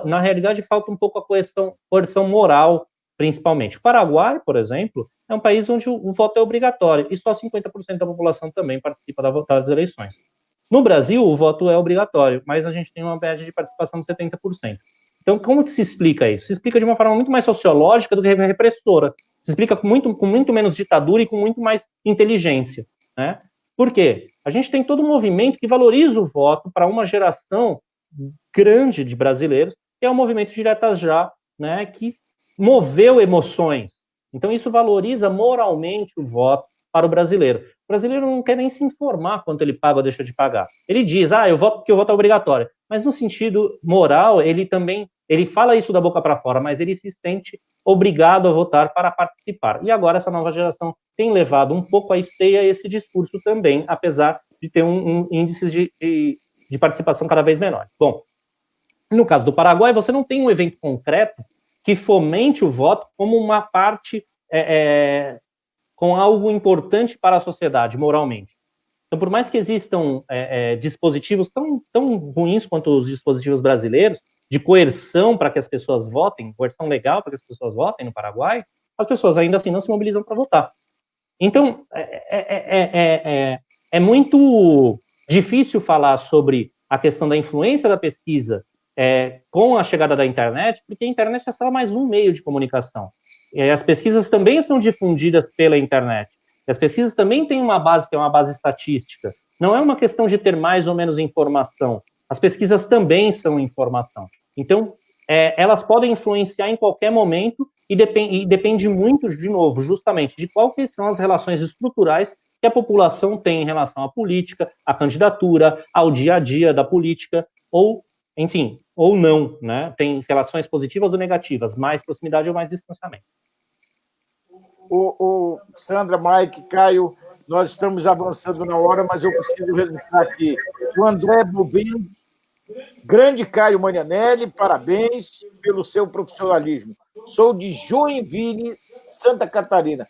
na realidade, falta um pouco a coerção moral, principalmente. O Paraguai, por exemplo, é um país onde o voto é obrigatório, e só 50% da população também participa das eleições. No Brasil, o voto é obrigatório, mas a gente tem uma média de participação de 70%. Então, como que se explica isso? Se explica de uma forma muito mais sociológica do que repressora. Se explica com muito menos ditadura e com muito mais inteligência, né? Por quê? A gente tem todo um movimento que valoriza o voto para uma geração grande de brasileiros, que é o movimento Diretas Já, né, que moveu emoções. Então, isso valoriza moralmente o voto para o brasileiro. O brasileiro não quer nem se informar quanto ele paga ou deixa de pagar. Ele diz, eu voto porque o voto é obrigatório. Mas no sentido moral, ele fala isso da boca para fora, mas ele se sente obrigado a votar para participar. E agora essa nova geração tem levado um pouco à esteia esse discurso também, apesar de ter um índice de participação cada vez menor. Bom, no caso do Paraguai, você não tem um evento concreto que fomente o voto como uma parte com algo importante para a sociedade, moralmente. Então, por mais que existam dispositivos tão ruins quanto os dispositivos brasileiros, de coerção para que as pessoas votem, coerção legal para que as pessoas votem no Paraguai, as pessoas ainda assim não se mobilizam para votar. Então, é muito difícil falar sobre a questão da influência da pesquisa com a chegada da internet, porque a internet é só mais um meio de comunicação. As pesquisas também são difundidas pela internet. As pesquisas também têm uma base que é uma base estatística. Não é uma questão de ter mais ou menos informação. As pesquisas também são informação. Então, elas podem influenciar em qualquer momento e depende muito, de novo, justamente de quais são as relações estruturais que a população tem em relação à política, à candidatura, ao dia a dia da política, ou, enfim, ou não, né? Tem relações positivas ou negativas, mais proximidade ou mais distanciamento. Sandra, Mike, Caio, nós estamos avançando na hora, mas eu preciso registrar aqui o André Bubins, grande Caio Manianelli, parabéns pelo seu profissionalismo. Sou de Joinville, Santa Catarina.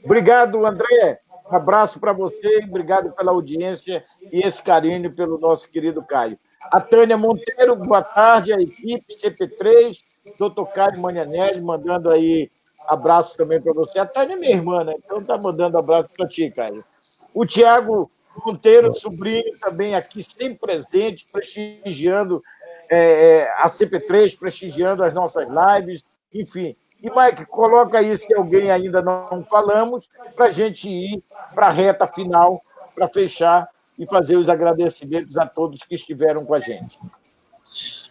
Obrigado, André. Um abraço para você, obrigado pela audiência e esse carinho pelo nosso querido Caio. A Tânia Monteiro, boa tarde, a equipe CP3, doutor Caio Manianelli, mandando aí abraços também para você. A Tânia é minha irmã, né? Então está mandando abraço para ti, Caio. O Tiago Monteiro, sobrinho, também aqui, sempre presente, prestigiando a CP3, prestigiando as nossas lives, enfim. E, Mike, coloca aí se alguém ainda não falamos, para a gente ir para a reta final, para fechar e fazer os agradecimentos a todos que estiveram com a gente.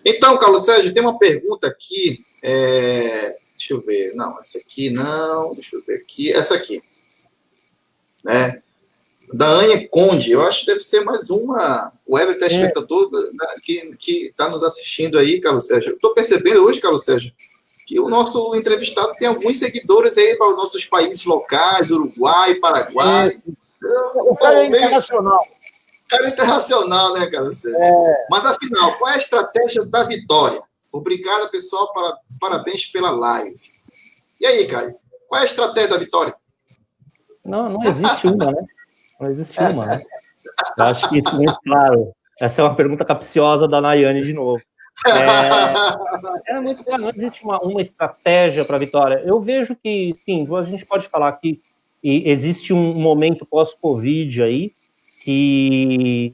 Então, Carlos Sérgio, tem uma pergunta aqui. Deixa eu ver. Não, essa aqui não. Deixa eu ver aqui. Essa aqui. Né? Da Ania Conde. Eu acho que deve ser mais uma web telespectador, né, que está nos assistindo aí, Carlos Sérgio. Eu estou percebendo hoje, Carlos Sérgio, que o nosso entrevistado tem alguns seguidores aí para os nossos países locais, Uruguai, Paraguai. O cara é internacional. Cara internacional, né, Carlos Sérgio? Mas, afinal, qual é a estratégia da vitória? Obrigado, pessoal. Parabéns pela live. E aí, Caio? Qual é a estratégia da vitória? Não existe uma, né? Não existe uma, né? Eu acho que isso é muito claro. Essa é uma pergunta capciosa da Nayane de novo. Muito claro, não existe uma estratégia para a vitória. Eu vejo que, sim, a gente pode falar que existe um momento pós-Covid aí que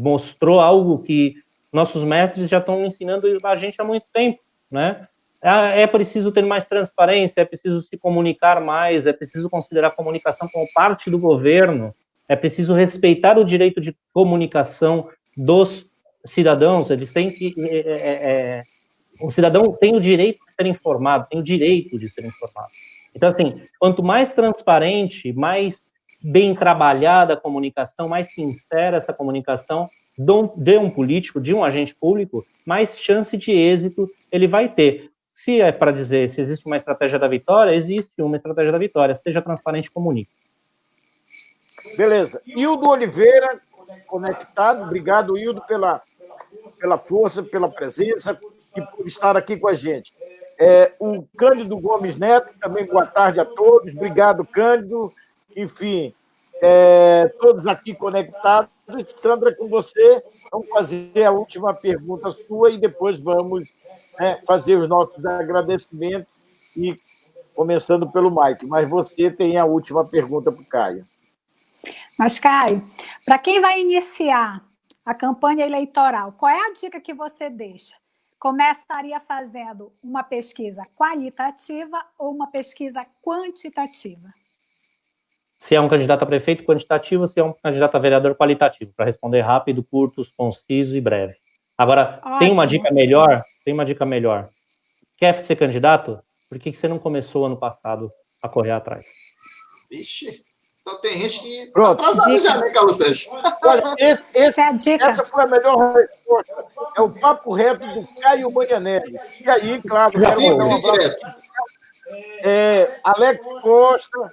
mostrou algo que nossos mestres já estão ensinando a gente há muito tempo, né? É preciso ter mais transparência, é preciso se comunicar mais, é preciso considerar a comunicação como parte do governo, é preciso respeitar o direito de comunicação dos cidadãos. Eles têm que... o cidadão tem o direito de ser informado, tem o direito de ser informado. Então, assim, quanto mais transparente, mais bem trabalhada a comunicação, mais sincera essa comunicação de um político, de um agente público, mais chance de êxito ele vai ter. Se é para dizer se existe uma estratégia da vitória, existe uma estratégia da vitória. Seja transparente e comunique. Beleza. Hildo Oliveira, conectado. Obrigado, Hildo, pela força, pela presença e por estar aqui com a gente. O Cândido Gomes Neto, também boa tarde a todos. Obrigado, Cândido. Enfim, todos aqui conectados. Sandra, com você, vamos fazer a última pergunta sua e depois vamos fazer os nossos agradecimentos, e começando pelo Mike. Mas você tem a última pergunta para o Caio. Mas, Caio, para quem vai iniciar a campanha eleitoral, qual é a dica que você deixa? Começaria fazendo uma pesquisa qualitativa ou uma pesquisa quantitativa? Se é um candidato a prefeito, quantitativo; se é um candidato a vereador, qualitativo, para responder rápido, curto, conciso e breve. Agora, Ótimo. Tem uma dica melhor. Quer ser candidato? Por que você não começou ano passado a correr atrás? Vixe, então tem gente que está atrasada já, né, Carlos Sérgio? Olha, Essa é a dica. Essa foi a melhor resposta. É o papo reto do Caio Manianelli. E aí, claro, quero mandar um abraço. Alex Costa,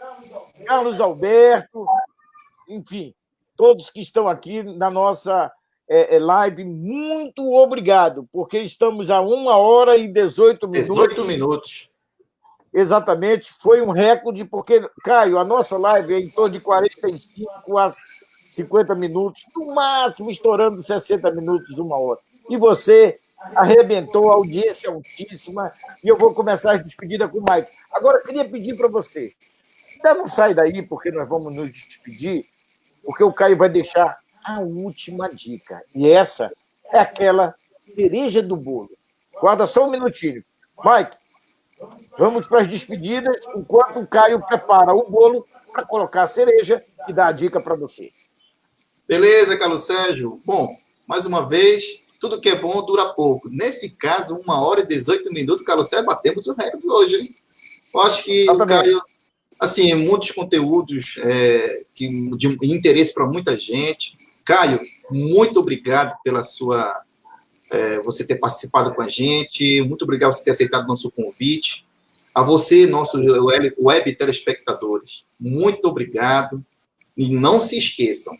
Carlos Alberto, enfim, todos que estão aqui na nossa live, muito obrigado, porque estamos a 1h18 minutos. 18 minutos. Exatamente, foi um recorde, porque, Caio, a nossa live é em torno de 45 a 50 minutos, no máximo estourando 60 minutos, 1 hora. E você arrebentou, a audiência altíssima, e eu vou começar a despedida com o Mike. Agora, eu queria pedir para você, ainda não sai daí, porque nós vamos nos despedir, porque o Caio vai deixar a última dica. E essa é aquela cereja do bolo. Guarda só um minutinho. Mike, vamos para as despedidas, enquanto o Caio prepara o bolo para colocar a cereja e dar a dica para você. Beleza, Carlos Sérgio. Bom, mais uma vez, tudo que é bom dura pouco. Nesse caso, 1h18 Carlos Sérgio, batemos o recorde hoje, hein? Eu acho que o Caio, assim, muitos conteúdos de interesse para muita gente. Caio, muito obrigado pela você ter participado com a gente, muito obrigado por você ter aceitado o nosso convite. A você, nossos web telespectadores, muito obrigado. E não se esqueçam,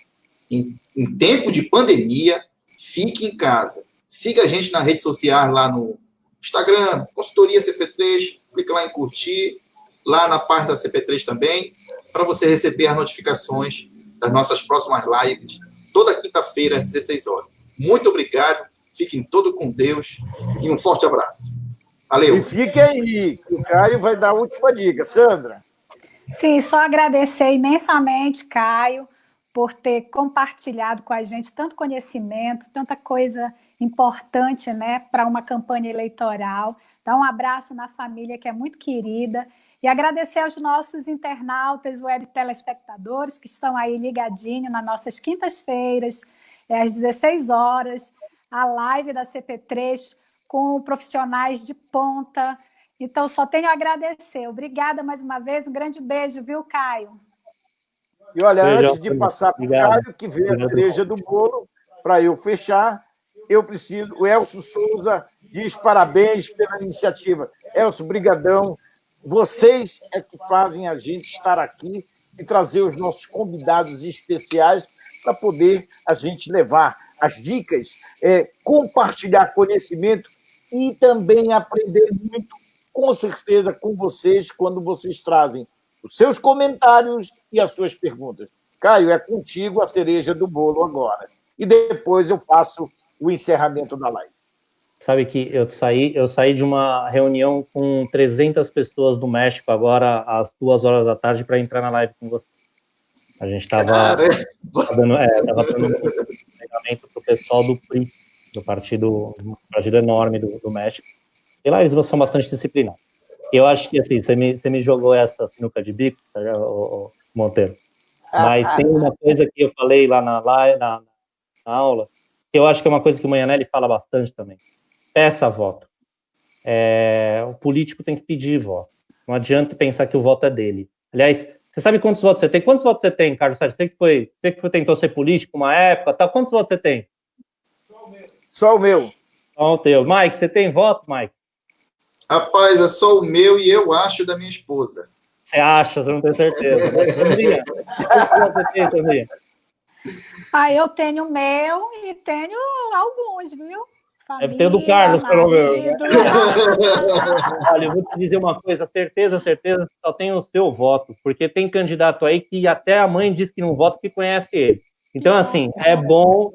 em tempo de pandemia, fique em casa. Siga a gente nas redes sociais, lá no Instagram, Consultoria CP3, clique lá em curtir, lá na página da CP3 também, para você receber as notificações das nossas próximas lives, toda quinta-feira, às 16 horas. Muito obrigado, fiquem todos com Deus e um forte abraço. Valeu. E fique aí, que o Caio vai dar a última dica. Sandra? Sim, só agradecer imensamente, Caio, por ter compartilhado com a gente tanto conhecimento, tanta coisa importante, né, para uma campanha eleitoral. Dar um abraço na família, que é muito querida, e agradecer aos nossos internautas, web telespectadores, que estão aí ligadinhos nas nossas quintas-feiras, às 16 horas, a live da CP3 com profissionais de ponta. Então, só tenho a agradecer. Obrigada mais uma vez, um grande beijo, viu, Caio? E olha, antes de passar para o Caio, que vê a cereja do bolo, para eu fechar, eu preciso... O Elcio Souza diz parabéns pela iniciativa. Elcio, brigadão. Vocês é que fazem a gente estar aqui e trazer os nossos convidados especiais para poder a gente levar as dicas, compartilhar conhecimento e também aprender muito, com certeza, com vocês, quando vocês trazem os seus comentários e as suas perguntas. Caio, é contigo a cereja do bolo agora. E depois eu faço o encerramento da live. Sabe que eu saí de uma reunião com 300 pessoas do México agora às 2h da tarde para entrar na live com você. A gente estava dando treinamento para o pessoal do PRI, do partido enorme do México. E lá eles são bastante disciplinados. Eu acho que, assim, você me jogou essa sinuca de bico, Monteiro. Mas tem uma coisa que eu falei lá na aula, que eu acho que é uma coisa que o Manhanelli fala bastante também. Peça voto. O político tem que pedir voto. Não adianta pensar que o voto é dele. Aliás, você sabe quantos votos você tem? Quantos votos você tem, Carlos Sérgio? Você que tentou ser político uma época, tal. Quantos votos você tem? Só o meu. Só o teu. Mike, você tem voto, Mike? Rapaz, é só o meu e eu acho da minha esposa. Você acha? Você não tem certeza. Sandrinha, quantos você tem, Sandrinha? Eu tenho o meu e tenho alguns, viu? Deve ter o do Carlos, pelo menos. Olha, eu vou te dizer uma coisa, certeza, só tem o seu voto, porque tem candidato aí que até a mãe diz que não vota porque conhece ele. Então, assim, é bom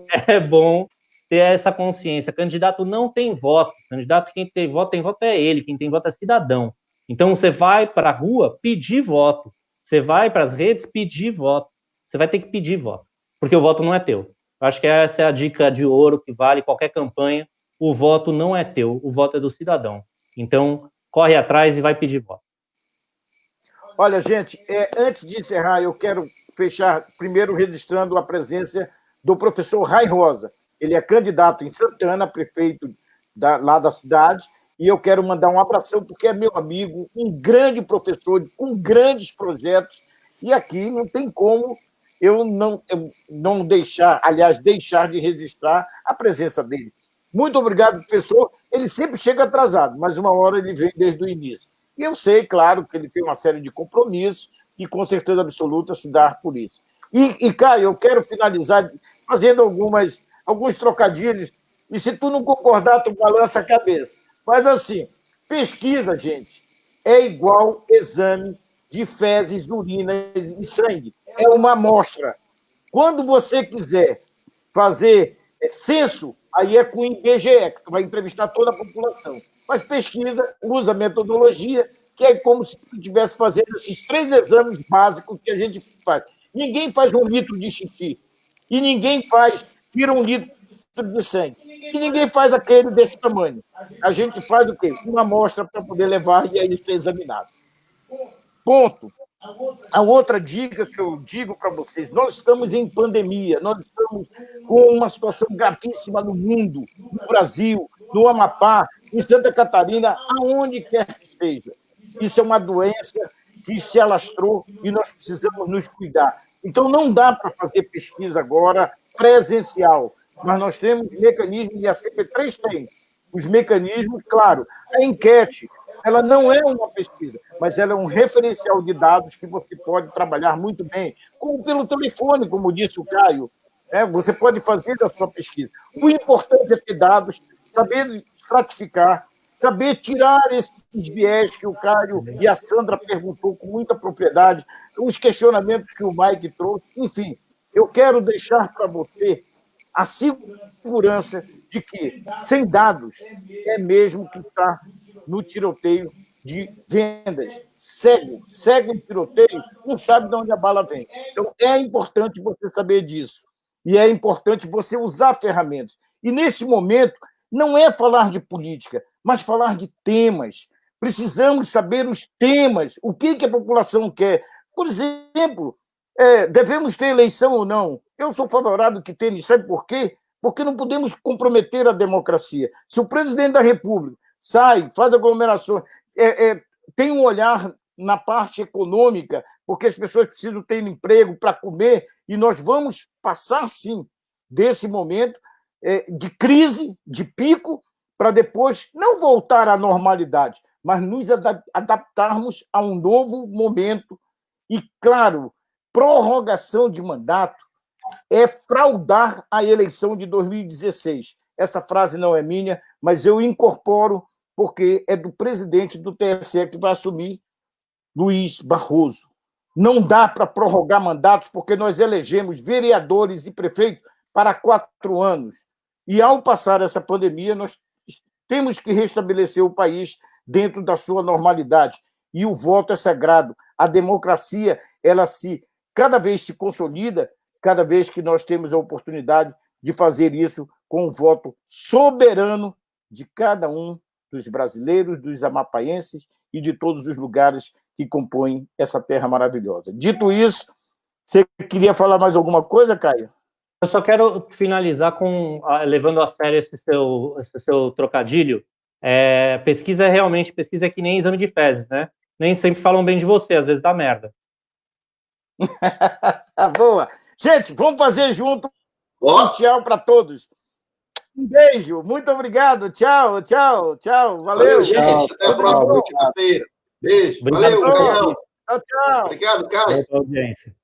ter essa consciência. Candidato não tem voto. Candidato, quem tem voto é ele. Quem tem voto é cidadão. Então, você vai para a rua pedir voto. Você vai para as redes pedir voto. Você vai ter que pedir voto, porque o voto não é teu. Eu acho que essa é a dica de ouro que vale qualquer campanha. O voto não é teu, o voto é do cidadão. Então, corre atrás e vai pedir voto. Olha, gente, antes de encerrar, eu quero fechar primeiro registrando a presença do professor Rai Rosa. Ele é candidato em Santana, prefeito lá da cidade, e eu quero mandar um abração, porque é meu amigo, um grande professor, com grandes projetos, e aqui não tem como eu não deixar de registrar a presença dele. Muito obrigado, professor. Ele sempre chega atrasado, mas uma hora ele vem desde o início. E eu sei, claro, que ele tem uma série de compromissos e, com certeza absoluta, se dar por isso. E Caio, eu quero finalizar fazendo alguns trocadilhos, e se tu não concordar, tu balança a cabeça. Mas assim, pesquisa, gente, é igual exame de fezes, urinas e sangue. É uma amostra. Quando você quiser fazer censo, aí é com o IBGE, que tu vai entrevistar toda a população. Mas pesquisa, usa metodologia, que é como se tu estivesse fazendo esses 3 exames básicos que a gente faz. Ninguém faz 1 litro de xixi. E ninguém tira 1 litro de sangue. E ninguém faz aquele desse tamanho. A gente faz o quê? Uma amostra para poder levar e aí ser examinado. Ponto. A outra dica que eu digo para vocês, nós estamos em pandemia, nós estamos com uma situação gravíssima no mundo, no Brasil, no Amapá, em Santa Catarina, aonde quer que seja. Isso é uma doença que se alastrou e nós precisamos nos cuidar. Então, não dá para fazer pesquisa agora presencial, mas nós temos mecanismos, e a CP3 tem os mecanismos, claro, a enquete, ela não é uma pesquisa, mas ela é um referencial de dados que você pode trabalhar muito bem, como pelo telefone, como disse o Caio, né? Você pode fazer a sua pesquisa. O importante é ter dados, saber estratificar, saber tirar esses viés que o Caio e a Sandra perguntou com muita propriedade, os questionamentos que o Mike trouxe, enfim, eu quero deixar para você a segurança de que, sem dados, é mesmo que está no tiroteio de vendas. Cego em tiroteio, não sabe de onde a bala vem. Então, é importante você saber disso. E é importante você usar ferramentas. E, nesse momento, não é falar de política, mas falar de temas. Precisamos saber os temas, o que a população quer. Por exemplo, devemos ter eleição ou não? Eu sou favorável que tenha, sabe por quê? Porque não podemos comprometer a democracia. Se o presidente da República sai, faz aglomerações, tem um olhar na parte econômica, porque as pessoas precisam ter emprego para comer, e nós vamos passar, sim, desse momento de crise, de pico, para depois não voltar à normalidade, mas nos adaptarmos a um novo momento. E, claro, prorrogação de mandato é fraudar a eleição de 2016. Essa frase não é minha, mas eu incorporo porque é do presidente do TSE que vai assumir, Luiz Barroso. Não dá para prorrogar mandatos porque nós elegemos vereadores e prefeitos para 4 anos. E, ao passar essa pandemia, nós temos que restabelecer o país dentro da sua normalidade. E o voto é sagrado. A democracia, cada vez se consolida, cada vez que nós temos a oportunidade de fazer isso com o voto soberano de cada um dos brasileiros, dos amapaenses e de todos os lugares que compõem essa terra maravilhosa. Dito isso, você queria falar mais alguma coisa, Caio? Eu só quero finalizar levando a sério esse seu trocadilho. Pesquisa é que nem exame de fezes, né? Nem sempre falam bem de você, às vezes dá merda. Boa! Gente, vamos fazer junto. Um tchau para todos. Um beijo, muito obrigado. Tchau. Valeu, gente. Até a próxima quinta-feira. Beijo. Valeu, Caio. Tchau. Obrigado, Caio. Boa audiência.